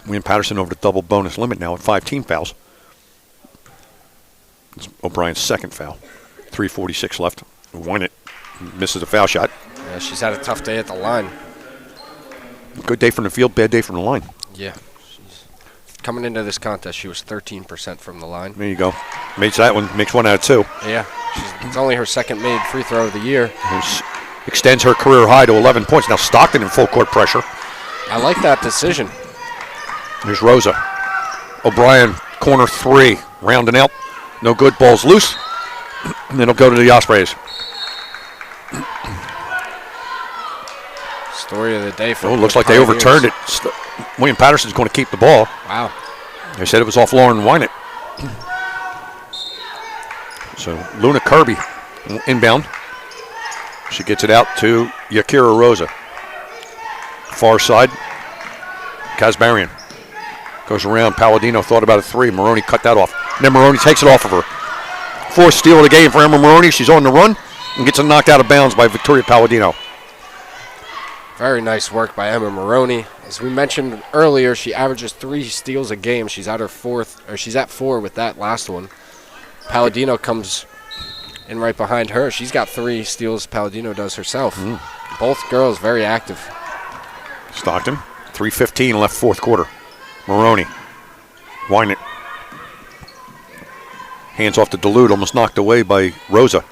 William Paterson over the double bonus limit now at 5 team fouls. It's O'Brien's second foul. 3:46 left. Wynett misses a foul shot. Yeah, she's had a tough day at the line. Good day from the field, bad day from the line. Yeah. Coming into this contest, she was 13% from the line. There you go. Makes that one, makes 1 out of 2. Yeah. It's only her second made free throw of the year. Extends her career high to 11 points. Now Stockton in full court pressure. I like that decision. Here's Rosa. O'Brien, corner 3, rounding out. No good, ball's loose. And then it'll go to the Ospreys. Story of the day for looks like they overturned it. William Patterson's going to keep the ball. Wow. They said it was off Lauren Wynett. So Luna Kirby inbound. She gets it out to Yakira Rosa. Far side. Kazbarian goes around. Palladino thought about a 3. Maroney cut that off. And then Maroney takes it off of her. 4th steal of the game for Emma Maroney. She's on the run and gets it knocked out of bounds by Victoria Palladino. Very nice work by Emma Maroney. As we mentioned earlier, she averages 3 steals a game. She's at her 4th, or she's at 4 with that last one. Palladino comes in right behind her. She's got 3 steals. Palladino does herself. Both girls very active. Stockton, 3:15 left 4th quarter. Maroney, Wynett. Hands off to Dulude, almost knocked away by Rosa.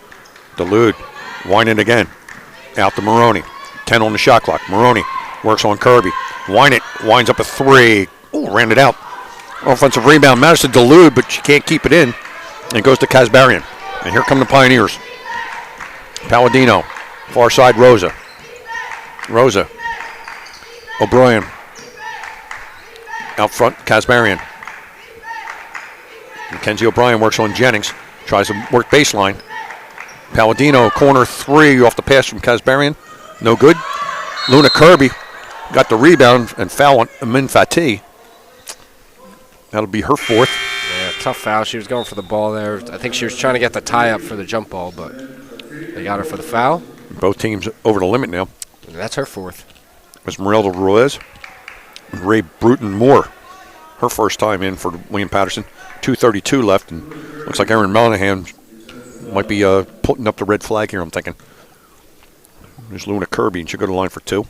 Dulude, Wynett again. Out to Maroney. 10 on the shot clock. Maroney works on Kirby. Wynett winds up a 3. Ooh, ran it out. Offensive rebound. Matters to Dulude, but she can't keep it in. And it goes to Kazbarian. And here come the Pioneers. Palladino. Far side, Rosa. Rosa. O'Brien. Out front, Kazbarian. Mackenzie O'Brien works on Jennings. Tries to work baseline. Palladino, corner 3 off the pass from Kazbarian. No good. Luna Kirby got the rebound and foul on Amin Fatih. That'll be her 4th. Yeah, tough foul. She was going for the ball there. I think she was trying to get the tie up for the jump ball, but they got her for the foul. Both teams over the limit now. And that's her 4th. Esmeralda Ruiz and Ray Bruton Moore. Her first time in for William Patterson. 2:32 left, and looks like Erin Monahan might be putting up the red flag here, I'm thinking. There's Luna Kirby, and she'll go to the line for 2.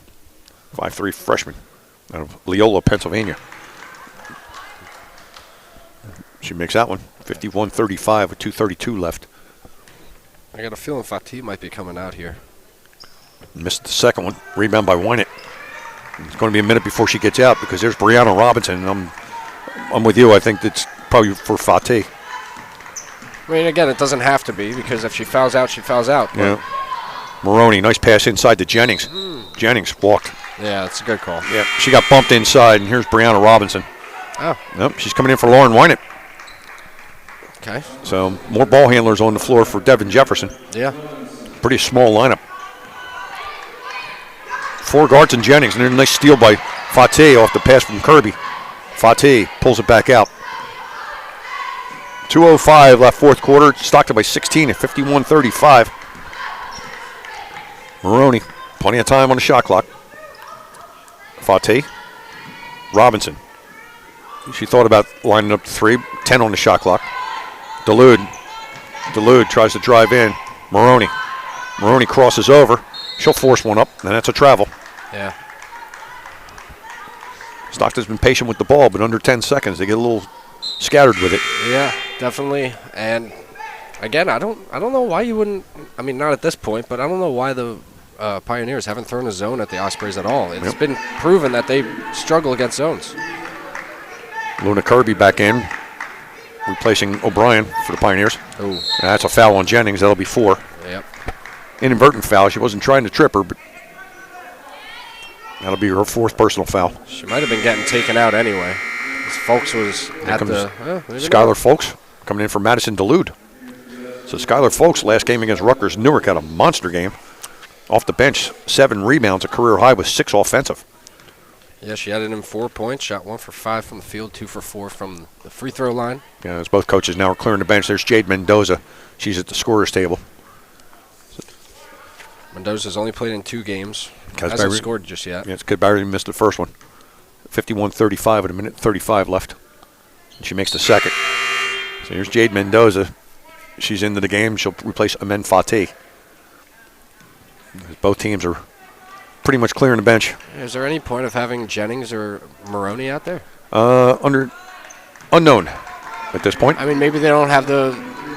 5'3" freshman out of Leola, Pennsylvania. She makes that one. 51-35 with 2:32 left. I got a feeling Fatih might be coming out here. Missed the second one. Rebound by Wynett. It's going to be a minute before she gets out because there's Brianna Robinson, and I'm with you. I think that's probably for Fatih. I mean, again, it doesn't have to be because if she fouls out, she fouls out. Yeah. Maroney, nice pass inside to Jennings. Jennings walked. Yeah, that's a good call. Yeah, she got bumped inside, and here's Brianna Robinson. Oh. Nope, she's coming in for Lauren Wynett. Okay. So more ball handlers on the floor for Devin Jefferson. Yeah. Pretty small lineup. 4 guards and Jennings, and then a nice steal by Fatih off the pass from Kirby. Fatih pulls it back out. 2:05 left 4th quarter. Stockton by 16 at 51-35. Maroney, plenty of time on the shot clock. Fatih. Robinson. She thought about lining up the 3. 10 on the shot clock. Dulude. Dulude tries to drive in. Maroney. Maroney crosses over. She'll force one up, and that's a travel. Yeah. Stockton's been patient with the ball, but under 10 seconds, they get a little scattered with it. Yeah, definitely. And again, I don't know why you wouldn't. I mean, not at this point, but I don't know why the Pioneers haven't thrown a zone at the Ospreys at all. It's been proven that they struggle against zones. Luna Kirby back in, replacing O'Brien for the Pioneers. Oh, And that's a foul on Jennings. That'll be 4. yep. Inadvertent foul. She wasn't trying to trip her, but that'll be her 4th personal foul. She might have been getting taken out anyway. Folks was at the... Skylar Folks coming in for Madison Dulude. So Skylar Folks, last game against Rutgers Newark, had a monster game. Off the bench, 7 rebounds, a career high with 6 offensive. Yeah, she added in 4 points, shot 1 for 5 from the field, 2 for 4 from the free throw line. Yeah, as both coaches now are clearing the bench. There's Jade Mendoza. She's at the scorer's table. Mendoza's only played in 2 games. Hasn't Hasn't scored just yet. Yeah, it's good. Barry missed the first one. 51-35 with a minute 35 left. And she makes the second. So here's Jade Mendoza. She's into the game. She'll replace Amen Fatih. Both teams are pretty much clearing the bench. Is there any point of having Jennings or Maroney out there? Unknown at this point. I mean, maybe they don't have the...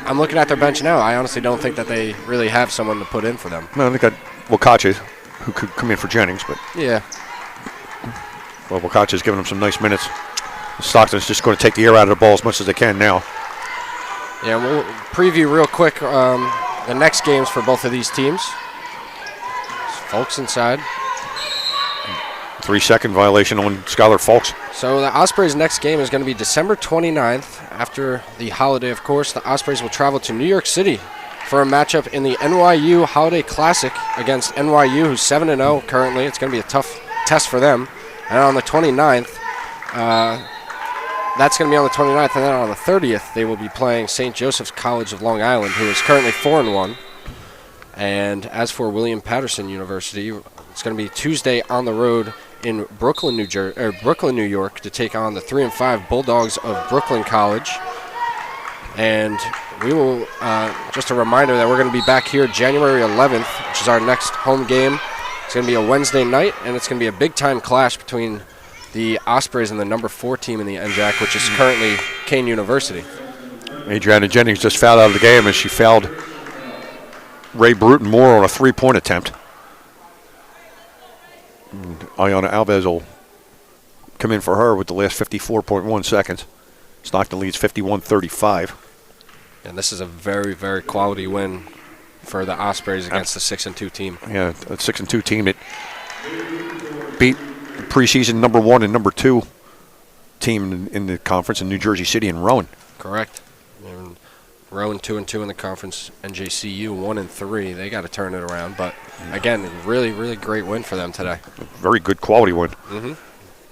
I'm looking at their bench now. I honestly don't think that they really have someone to put in for them. No, they got Wakache, who could come in for Jennings, but Yeah. well, Wakache's giving them some nice minutes. Stockton's just going to take the air out of the ball as much as they can now. Yeah, we'll preview real quick the next games for both of these teams. Folks inside. 3-second violation on Skylar Folks. So the Ospreys' next game is going to be December 29th. After the holiday, of course, the Ospreys will travel to New York City for a matchup in the NYU Holiday Classic against NYU, who's 7-0 currently. It's going to be a tough test for them. And on the 29th, that's going to be on the 29th, and then on the 30th, they will be playing St. Joseph's College of Long Island, who is currently 4-1. And as for William Paterson University, it's going to be Tuesday on the road in Brooklyn, New York, to take on the 3-5 Bulldogs of Brooklyn College. And we will, just a reminder that we're going to be back here January 11th, which is our next home game. It's going to be a Wednesday night, and it's going to be a big-time clash between the Ospreys and the number 4 team in the NJAC, which is currently Kane University. Adriana Jennings just fouled out of the game as she fouled Ray Bruton Moore on a 3-point attempt. And Ayana Alves will come in for her with the last 54.1 seconds. Stockton leads 51-35. And this is a very, very quality win for the Ospreys against the 6-2 team. Yeah, a 6-2 team that beat the preseason number 1 and number 2 team in the conference in New Jersey City and Rowan. Correct. And Rowan 2-2 in the conference, NJCU 1-3. They got to turn it around, but again, really, really great win for them today. Very good quality win. Mm-hmm.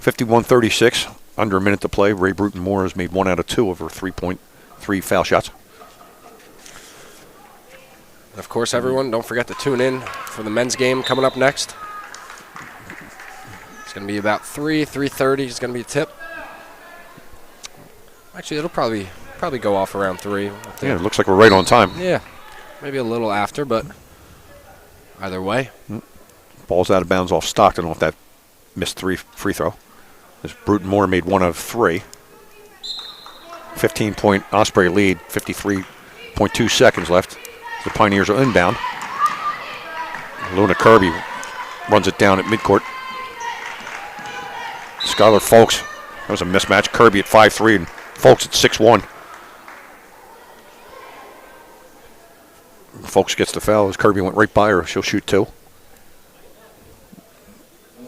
51-36, under a minute to play. Ray Bruton Moore has made 1 out of 2 of her 3.3 foul shots. Of course, everyone, don't forget to tune in for the men's game coming up next. It's going to be about 3:30 is going to be a tip. Actually, it'll probably go off around 3. Yeah, it looks like we're right on time. Yeah, maybe a little after, but either way. Ball's out of bounds off Stockton off that missed free throw. As Bruton Moore made 1 of 3. 15-point Osprey lead, 53.2 seconds left. The Pioneers are inbound. Luna Kirby runs it down at midcourt. Skylar Folks, that was a mismatch. Kirby at 5'3" and Folks at 6'1". Folks gets the foul as Kirby went right by her. She'll shoot 2.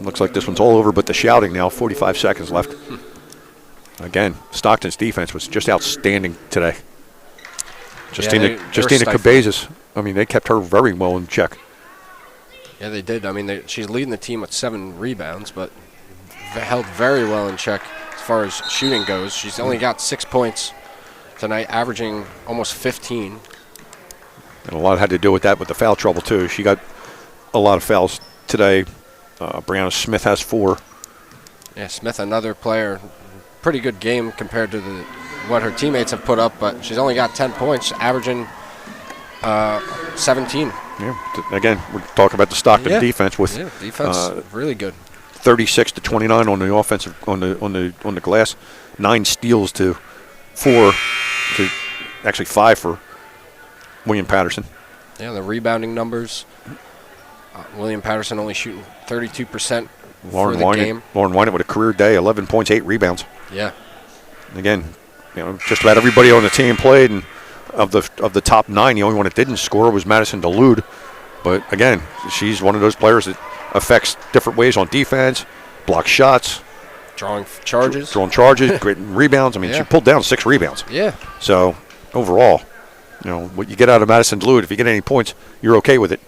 Looks like this one's all over but the shouting now. 45 seconds left. Again, Stockton's defense was just outstanding today. Justina Cabezas, I mean, they kept her very well in check. Yeah, they did. I mean, she's leading the team with 7 rebounds, but held very well in check as far as shooting goes. She's only got 6 points tonight, averaging almost 15. And a lot had to do with that with the foul trouble, too. She got a lot of fouls today. Brianna Smith has 4. Yeah, Smith, another player, pretty good game compared to what her teammates have put up, but she's only got 10 points, averaging 17. Yeah, again, we're talking about the Stockton defense with defense really good. 36-29 on the offensive on the glass, 9 steals to 4 to actually 5 for William Paterson. Yeah, the rebounding numbers William Paterson only shooting 32% for Lauren the Wynant, game. Lauren Wynant with a career day, 11 points, 8 rebounds. Yeah. Again, just about everybody on the team played, and of the top 9, the only one that didn't score was Madison Dulude. But again, she's one of those players that affects different ways on defense, blocks shots, Drawing charges, great rebounds. I mean, Yeah. she pulled down 6 rebounds. Yeah. So overall, what you get out of Madison Dulude, if you get any points, you're okay with it.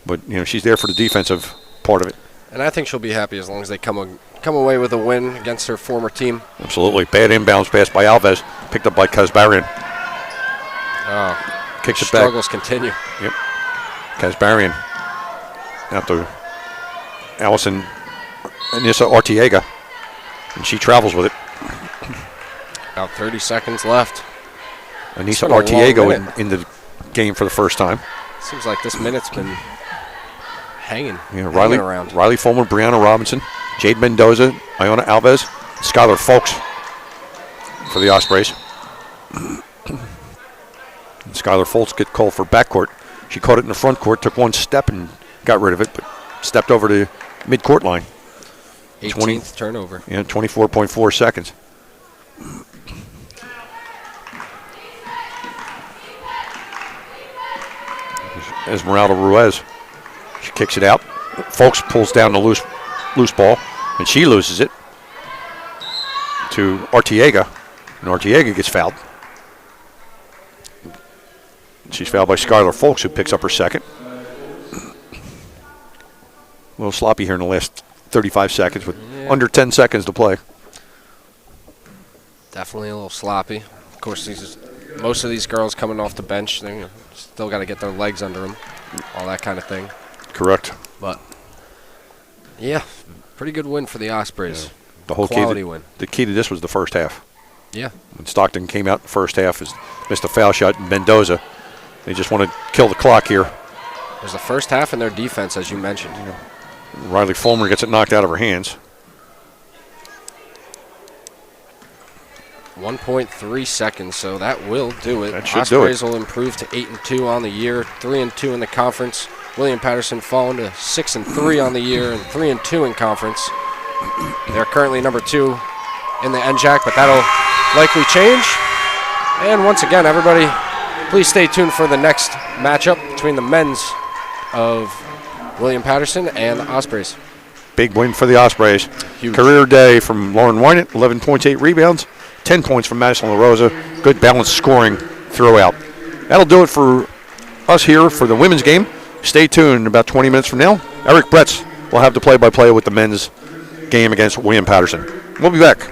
But she's there for the defensive part of it. And I think she'll be happy as long as they come away with a win against her former team. Absolutely. Bad inbounds pass by Alves, picked up by Kazbarian. Kicks it back. Struggles continue. Yep. Kazbarian out to Allison Anissa Artiega, and she travels with it. About 30 seconds left. Anissa been a long Artiego minute. in the game for the first time. Seems like this minute's been hanging around. Riley Fulmer, Brianna Robinson, Jade Mendoza, Iona Alves, Skylar Folks for the Ospreys. Skylar Folks get called for backcourt. She caught it in the front court, took one step and got rid of it, but stepped over the midcourt line. 18th turnover. 24.4 seconds. Esmeralda Ruiz. She kicks it out. Folks pulls down the loose ball, and she loses it to Artiega, and Artiega gets fouled. She's fouled by Skylar Folks, who picks up her second. A little sloppy here in the last 35 seconds with under 10 seconds to play. Definitely a little sloppy. Of course, most of these girls coming off the bench, they still got to get their legs under them, all that kind of thing. Correct. But, yeah, pretty good win for the Ospreys. Yeah. The whole quality win. The key to this was the first half. Yeah. When Stockton came out in the first half, missed a foul shot, and Mendoza. They just want to kill the clock here. It was the first half in their defense, as you mentioned. Riley Fulmer gets it knocked out of her hands. 1.3 seconds, so that will do it. That should do it. Ospreys will improve to 8-2 on the year, 3-2 in the conference. William Paterson falling to 6-3 on the year and 3-2 in conference. They're currently number 2 in the NJAC, but that'll likely change. And once again, everybody, please stay tuned for the next matchup between the men's of William Paterson and the Ospreys. Big win for the Ospreys. Huge. Career day from Lauren Wynant, 11 points, 8 rebounds, 10 points from Madison LaRosa. Good balanced scoring throughout. That'll do it for us here for the women's game. Stay tuned. About 20 minutes from now, Eric Bretz will have the play-by-play with the men's game against William Paterson. We'll be back.